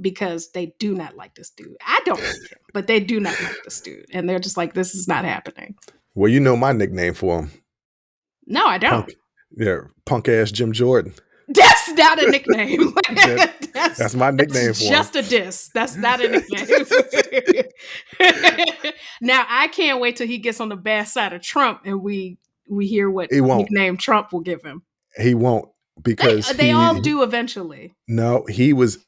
B: because they do not like this dude. I don't like him, but they do not like this dude. And they're just like, this is not happening.
A: Well, you know my nickname for him.
B: No, I don't.
A: Punk ass Jim Jordan.
B: That's not a nickname.
A: That's my nickname for him.
B: Just a diss. That's not a nickname. Now, I can't wait till he gets on the bad side of Trump and we hear what nickname Trump will give him.
A: He won't, because
B: they all do eventually.
A: No, he was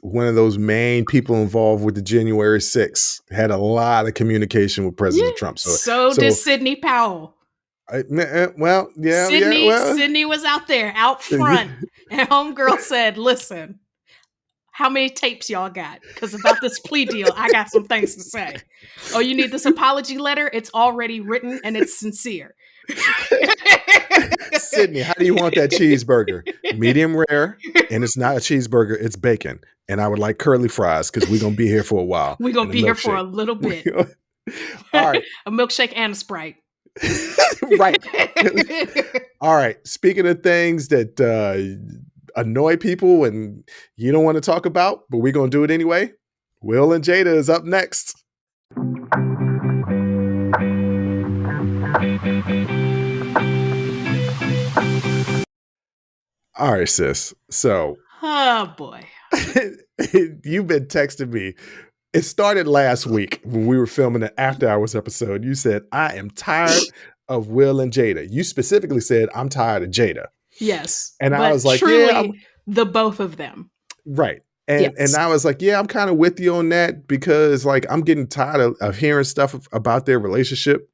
A: one of those main people involved with the January 6th. Had a lot of communication with President Trump.
B: So did Sidney Powell. Sidney was out front, and homegirl said, "Listen, how many tapes y'all got? Because about this plea deal, I got some things to say. Oh, you need this apology letter? It's already written and it's sincere."
A: Sidney, how do you want that cheeseburger? Medium rare, and it's not a cheeseburger, it's bacon. And I would like curly fries because we're going to be here for a while.
B: We're going to be here for a little bit.
A: All right.
B: A milkshake and a Sprite.
A: Right. All right. Speaking of things that annoy people and you don't want to talk about, but we're going to do it anyway, Will and Jada is up next. All right, sis. So,
B: oh boy,
A: you've been texting me. It started last week when we were filming an After Hours episode. You said, I am tired of Will and Jada. You specifically said, I'm tired of Jada.
B: Yes.
A: And I was like,
B: truly, the both of them.
A: Right. And I was like, yeah, I'm kind of with you on that, because like I'm getting tired of hearing stuff about their relationship.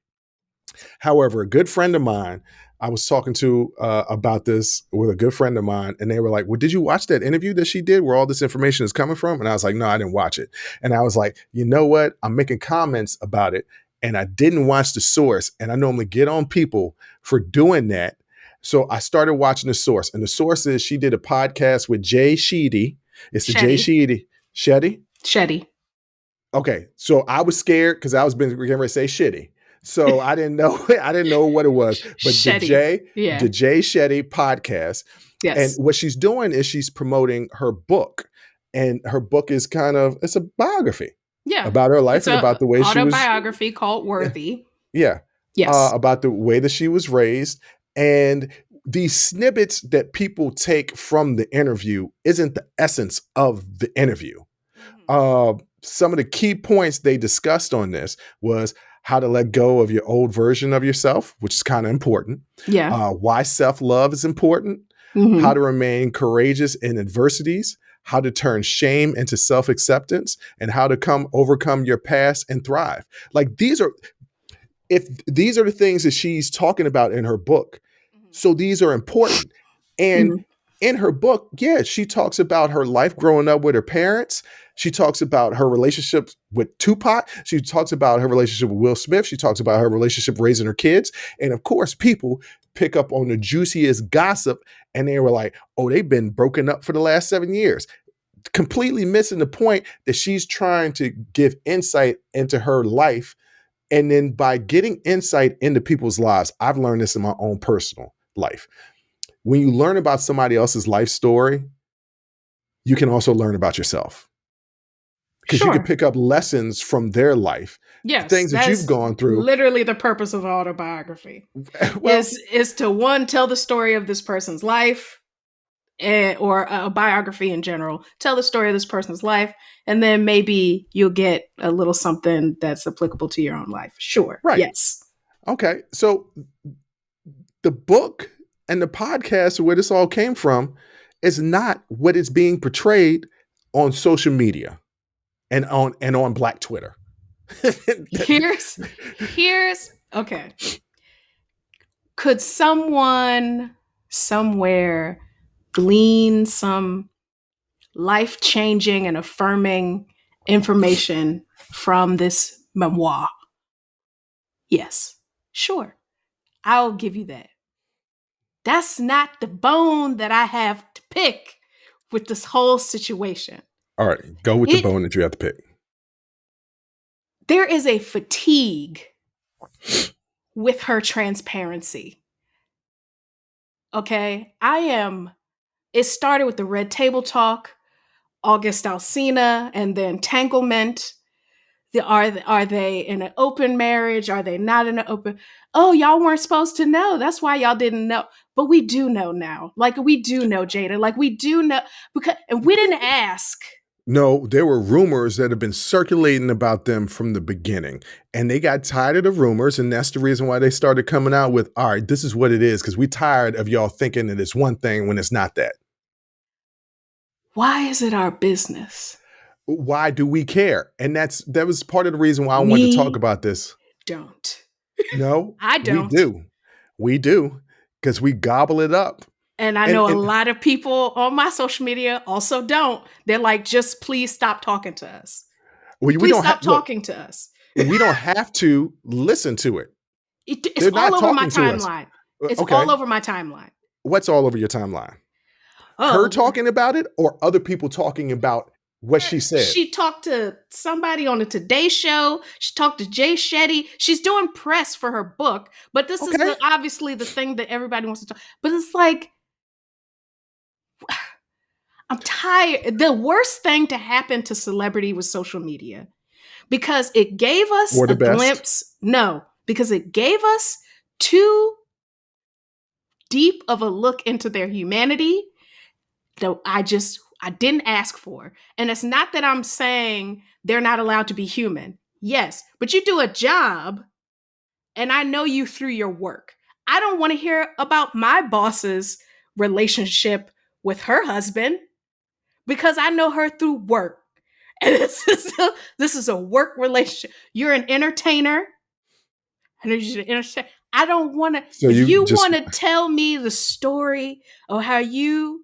A: However, a good friend of mine, I was talking to about this with a good friend of mine, and they were like, well, did you watch that interview that she did where all this information is coming from? And I was like, no, I didn't watch it. And I was like, you know what? I'm making comments about it, and I didn't watch the source. And I normally get on people for doing that. So I started watching the source. And the source is she did a podcast with Jay Sheedy. It's the Jay Sheedy. Shetty? Okay. So I was scared because I was getting ready to say shitty. So I didn't know what it was. But the Jay Shetty podcast.
B: Yes.
A: And what she's doing is she's promoting her book. And her book is it's a biography.
B: Yeah.
A: About her life and about the way she was.
B: Autobiography called Worthy.
A: Yeah.
B: Yes.
A: About the way that she was raised. And these snippets that people take from the interview isn't the essence of the interview. Mm-hmm. Some of the key points they discussed on this was how to let go of your old version of yourself, which is kind of important.
B: Yeah.
A: Why self-love is important. Mm-hmm. How to remain courageous in adversities. How to turn shame into self-acceptance, and how to overcome your past and thrive. Like these are the things that she's talking about in her book. So these are important. And in her book, yeah, she talks about her life growing up with her parents. She talks about her relationship with Tupac. She talks about her relationship with Will Smith. She talks about her relationship raising her kids. And of course, people pick up on the juiciest gossip and they were like, oh, they've been broken up for the last 7 years. Completely missing the point that she's trying to give insight into her life. And then by getting insight into people's lives, I've learned this in my own personal life. When you learn about somebody else's life story, you can also learn about yourself. Because you can pick up lessons from their life, things that you've gone through.
B: Literally the purpose of autobiography is to, one, tell the story of this person's life, or a biography in general, tell the story of this person's life, and then maybe you'll get a little something that's applicable to your own life. Sure.
A: Right.
B: Yes.
A: Okay. So the book and the podcast, where this all came from, is not what is being portrayed on social media and on Black Twitter.
B: Here's okay. Could someone somewhere glean some life-changing and affirming information from this memoir? Yes, sure. I'll give you that. That's not the bone that I have to pick with this whole situation.
A: All right, go with the bone that you have to pick.
B: There is a fatigue with her transparency. Okay, it started with the Red Table Talk, August Alsina, and the entanglement. Are they in an open marriage? Are they not in an open? Oh, y'all weren't supposed to know. That's why y'all didn't know. But we do know now. Like, we do know, Jada. Like, we do know, and we didn't ask.
A: No, there were rumors that have been circulating about them from the beginning, and they got tired of the rumors, and that's the reason why they started coming out with, all right, this is what it is, because we're tired of y'all thinking that it's one thing when it's not that.
B: Why is it our business?
A: Why do we care? And that was part of the reason why I wanted to talk about this.
B: Don't.
A: No,
B: I don't.
A: We do, because we gobble it up.
B: And I know a lot of people on my social media also don't. They're like, just please stop talking to us. Please stop talking to us.
A: We don't have to listen to it.
B: It's all over my timeline. It's all over my timeline.
A: What's all over your timeline? Her talking about it, or other people talking about what she said?
B: She talked to somebody on the Today Show. She talked to Jay Shetty. She's doing press for her book. But this is obviously the thing that everybody wants to talk. But it's like, I'm tired. The worst thing to happen to celebrity was social media, because it gave us a glimpse. No, because it gave us too deep of a look into their humanity that I didn't ask for. And it's not that I'm saying they're not allowed to be human. Yes, but you do a job, and I know you through your work. I don't want to hear about my boss's relationship with her husband, because I know her through work. And this is a work relationship. You're an entertainer. I need you to entertain. I don't want to. So if you want to tell me the story of how you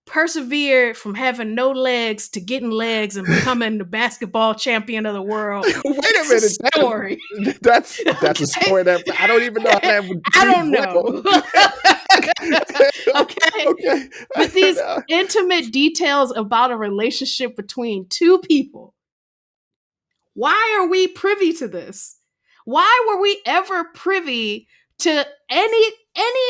B: persevered from having no legs to getting legs and becoming the basketball champion of the world.
A: Wait a minute.
B: Story.
A: That's a story that I don't even know how that would.
B: I don't know. Okay. But these intimate details about a relationship between two people, why are we privy to this? Why were we ever privy to any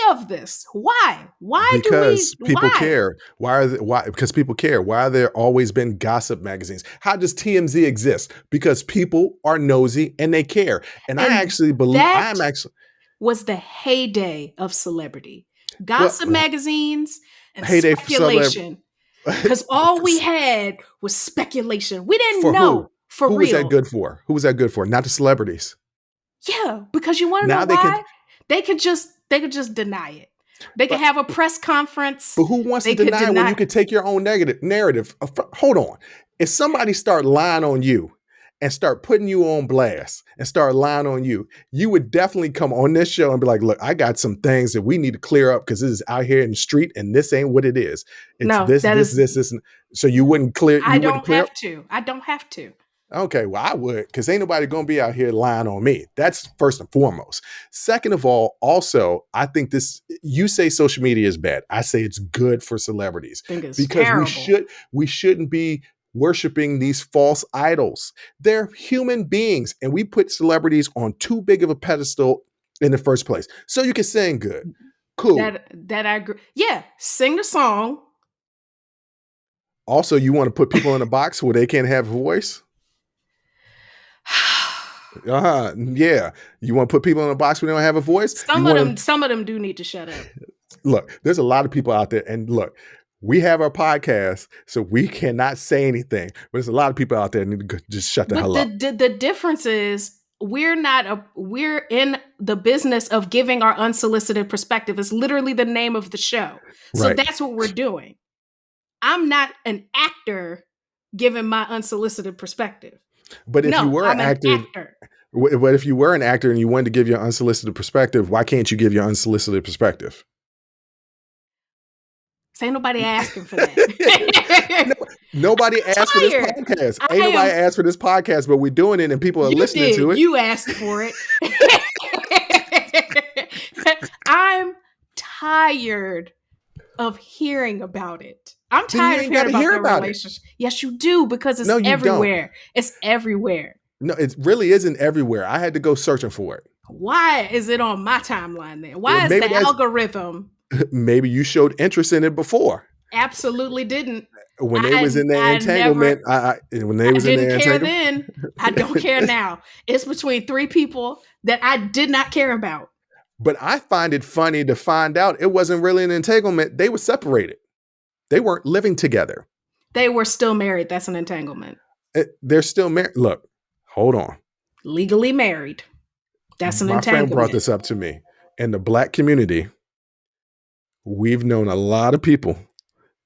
B: of this? Why?
A: Because people care. Why? Because people care. Why are there always been gossip magazines? How does TMZ exist? Because people are nosy and they care. And I actually believe
B: was the heyday of celebrity. Gossip magazines and speculation. Because all we had was speculation. We didn't know for real.
A: Who was that good for? Who was that good for? Not the celebrities.
B: Yeah, because you want to know why? They could just deny it. They could have a press conference.
A: But who wants to deny when you can take your own narrative? Hold on. If somebody start lying on you and start putting you on blast and start lying on you, you would definitely come on this show and be like, look, I got some things that we need to clear up because this is out here in the street and this ain't what it is. It's
B: No,
A: this,
B: that
A: this,
B: is,
A: this, this. So you wouldn't clear,
B: I
A: you wouldn't
B: don't
A: clear up.
B: have to. I don't have to.
A: Okay, well, I would, because ain't nobody gonna be out here lying on me. That's first and foremost. Second of all, also, I think this, you say social media is bad. I say it's good for celebrities
B: I think it's
A: because
B: terrible.
A: we shouldn't be worshiping these false idols. They're human beings, and we put celebrities on too big of a pedestal in the first place. So you can sing good. Cool.
B: That I agree. Yeah, sing the song.
A: Also, you want to put people in a box where they can't have a voice? Yeah. You want to put people in a box where they don't have a voice?
B: Some of them do need to shut up.
A: Look, there's a lot of people out there, and look, we have our podcast, so we cannot say anything. But there's a lot of people out there that need to just shut the hell up.
B: The difference is we're in the business of giving our unsolicited perspective. It's literally the name of the show. So
A: Right.
B: that's what we're doing. I'm not an actor giving my unsolicited perspective.
A: But if you were
B: I'm
A: an actor, but if you were an actor and you wanted to give your unsolicited perspective, why can't you give your unsolicited perspective?
B: Ain't nobody asking for that.
A: Nobody asked for this podcast. Ain't nobody asked for this podcast, but we're doing it and people are listening to it.
B: You asked for it. I'm tired of hearing about it. I'm tired of hearing about the relationship. Yes, you do, because it's everywhere. It's everywhere.
A: No, it really isn't everywhere. I had to go searching for it.
B: Why is it on my timeline then? Why is the algorithm?
A: Maybe you showed interest in it before.
B: Absolutely didn't.
A: When they was in their entanglement, when they was in their entanglement,
B: then. I don't care now. It's between three people that I did not care about.
A: But I find it funny to find out it wasn't really an entanglement. They were separated. They weren't living together.
B: They were still married. That's an entanglement.
A: They're still married. Look, hold on.
B: Legally married. That's an entanglement. My friend
A: brought this up to me. In the Black community, we've known a lot of people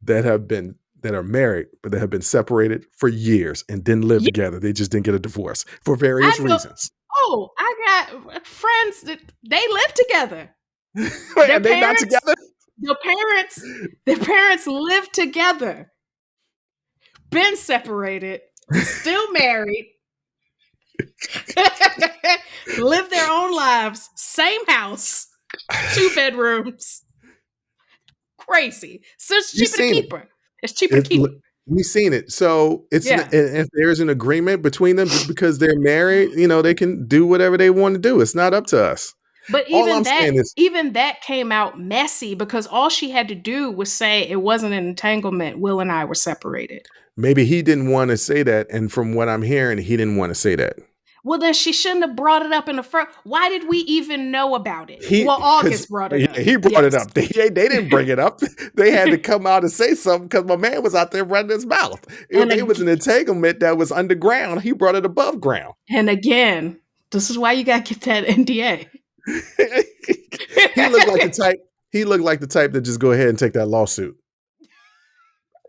A: that are married, but that have been separated for years and didn't live together. They just didn't get a divorce for various reasons.
B: Oh, I got friends that they live together.
A: Wait, are they not together?
B: Their parents live together. Been separated, still married. Live their own lives. Same house. 2 bedrooms. Crazy. So it's cheaper to keep her. It's cheaper to keep her.
A: We've seen it. So if there's an agreement between them, just because they're married, they can do whatever they want to do. It's not up to us.
B: But even that came out messy, because all she had to do was say it wasn't an entanglement. Will and I were separated.
A: Maybe he didn't want to say that. And from what I'm hearing, he didn't want to say that.
B: Well, then she shouldn't have brought it up in the first. Why did we even know about it? August brought it up.
A: He brought it up. They didn't bring it up. They had to come out and say something because my man was out there running his mouth. It was an entanglement that was underground. He brought it above ground.
B: And again, this is why you got to get that NDA.
A: He looked like the type that just go ahead and take that lawsuit.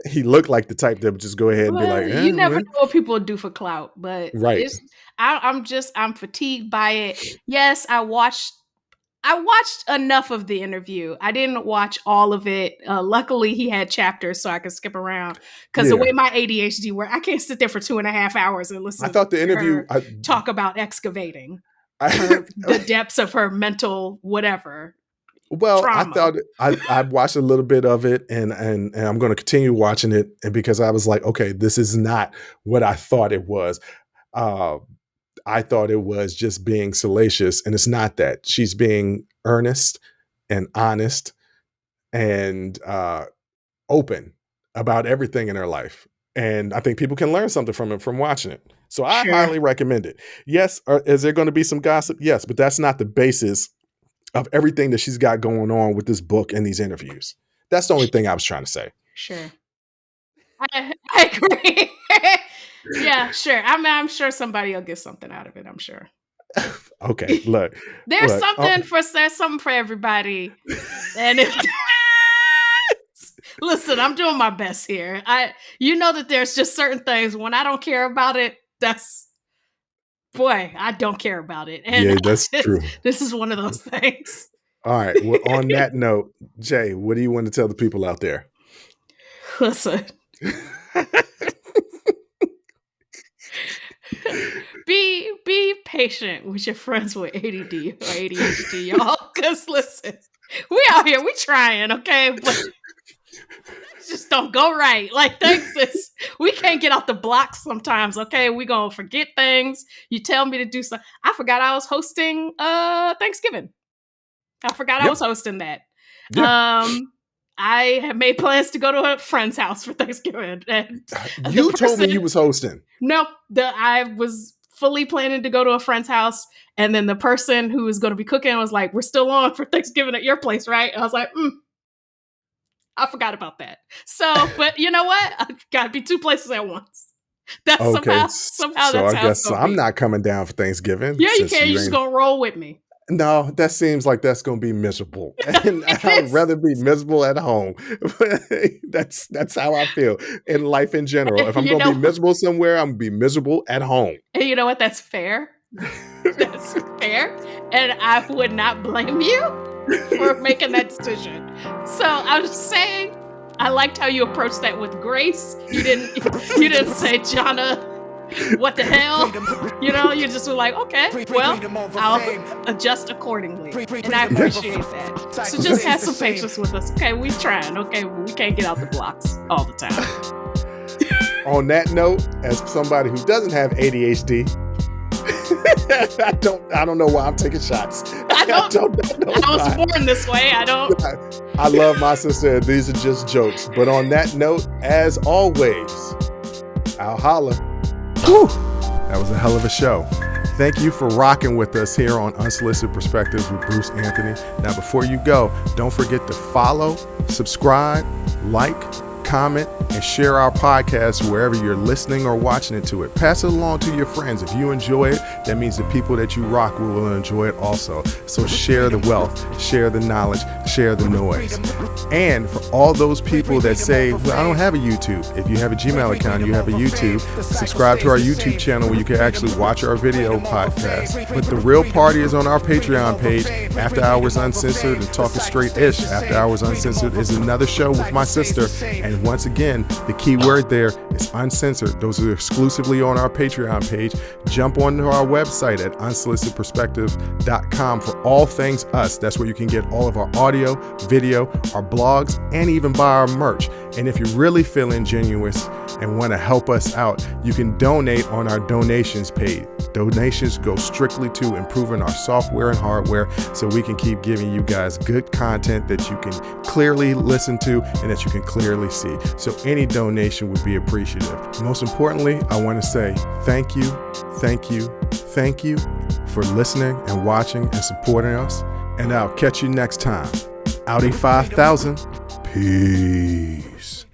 A: He looked like the type that would just go ahead and be like,
B: you never know what people do for clout, but
A: right.
B: I'm fatigued by it. Yes, I watched enough of the interview. I didn't watch all of it. Luckily, he had chapters so I could skip around, because the way my ADHD works, I can't sit there for 2.5 hours and listen.
A: I thought the interview
B: talk about excavating the depths of her mental whatever.
A: Well,
B: trauma.
A: I thought I watched a little bit of it, and I'm going to continue watching it, and because I was like, okay, this is not what I thought it was. I thought it was just being salacious, and it's not that. She's being earnest and honest and open about everything in her life, and I think people can learn something from it from watching it. So I highly recommend it. Yes, is there going to be some gossip? Yes, but that's not the basis of everything that she's got going on with this book and these interviews. That's the only thing I was trying to say.
B: Sure. I agree. Yeah, sure. I'm sure somebody will get something out of it, I'm sure.
A: Okay, look.
B: There's something for everybody. And listen, I'm doing my best here. You know that there's just certain things when I don't care about it, that's boy, I don't care about it.
A: Yeah,
B: And
A: that's true.
B: this is one of those things.
A: All right. Well, on that note, Jay, what do you want to tell the people out there?
B: Listen. Be patient with your friends with ADD or ADHD, y'all. Because listen, we out here, we trying, okay? But just don't go right. Like things we can't get off the block sometimes, okay? We gonna forget things. You tell me to do something. I forgot I was hosting Thanksgiving. I forgot I was hosting that.
A: Yeah.
B: I have made plans to go to a friend's house for Thanksgiving. And
A: you told me you was hosting.
B: No, I was fully planning to go to a friend's house. And then the person who was going to be cooking was like, we're still on for Thanksgiving at your place, right? And I was like, I forgot about that. So, but you know what? I got to be two places at once. That's
A: okay.
B: somehow
A: so
B: that's
A: I
B: how
A: guess I'm not coming down for Thanksgiving.
B: Yeah, you can. You're just going to roll with me.
A: No, that seems like that's going to be miserable. And I'd rather be miserable at home. That's how I feel in life in general. If I'm going to be miserable somewhere, I'm going to be miserable at home.
B: And you know what? That's fair. That's fair. And I would not blame you for making that decision. So I was saying, I liked how you approached that with grace. You didn't say, Jonna, what the hell? You know, you just were like, okay, well, I'll adjust accordingly. And I appreciate that. So just have some patience with us. Okay, we're trying. Okay, we can't get out the blocks all the time.
A: On that note, as somebody who doesn't have ADHD, I don't know why I'm taking shots.
B: I was born this way.
A: I love my sister. These are just jokes. But on that note, as always, I'll holla. Whew, that was a hell of a show. Thank you for rocking with us here on Unsolicited Perspectives with Bruce Anthony. Now, before you go, don't forget to follow, subscribe, like, comment, and share our podcast wherever you're listening or watching it to it. Pass it along to your friends. If you enjoy it, that means the people that you rock will enjoy it also. So share the wealth, share the knowledge, share the noise. And for all those people that say, well, I don't have a YouTube. If you have a Gmail account, you have a YouTube, subscribe to our YouTube channel where you can actually watch our video podcast. But the real party is on our Patreon page, After Hours Uncensored and Talking Straight-ish. After Hours Uncensored is another show with my sister. And once again, the key word there is uncensored. Those are exclusively on our Patreon page. Jump onto our website at unsolicitedperspectives.com for all things us. That's where you can get all of our audio, video, our blogs, and even buy our merch. And if you're really feeling genuine and want to help us out, you can donate on our donations page. Donations go strictly to improving our software and hardware so we can keep giving you guys good content that you can clearly listen to and that you can clearly see. So any donation would be appreciative. Most importantly, I want to say thank you for listening and watching and supporting us. And I'll catch you next time. Audi 5000. Peace.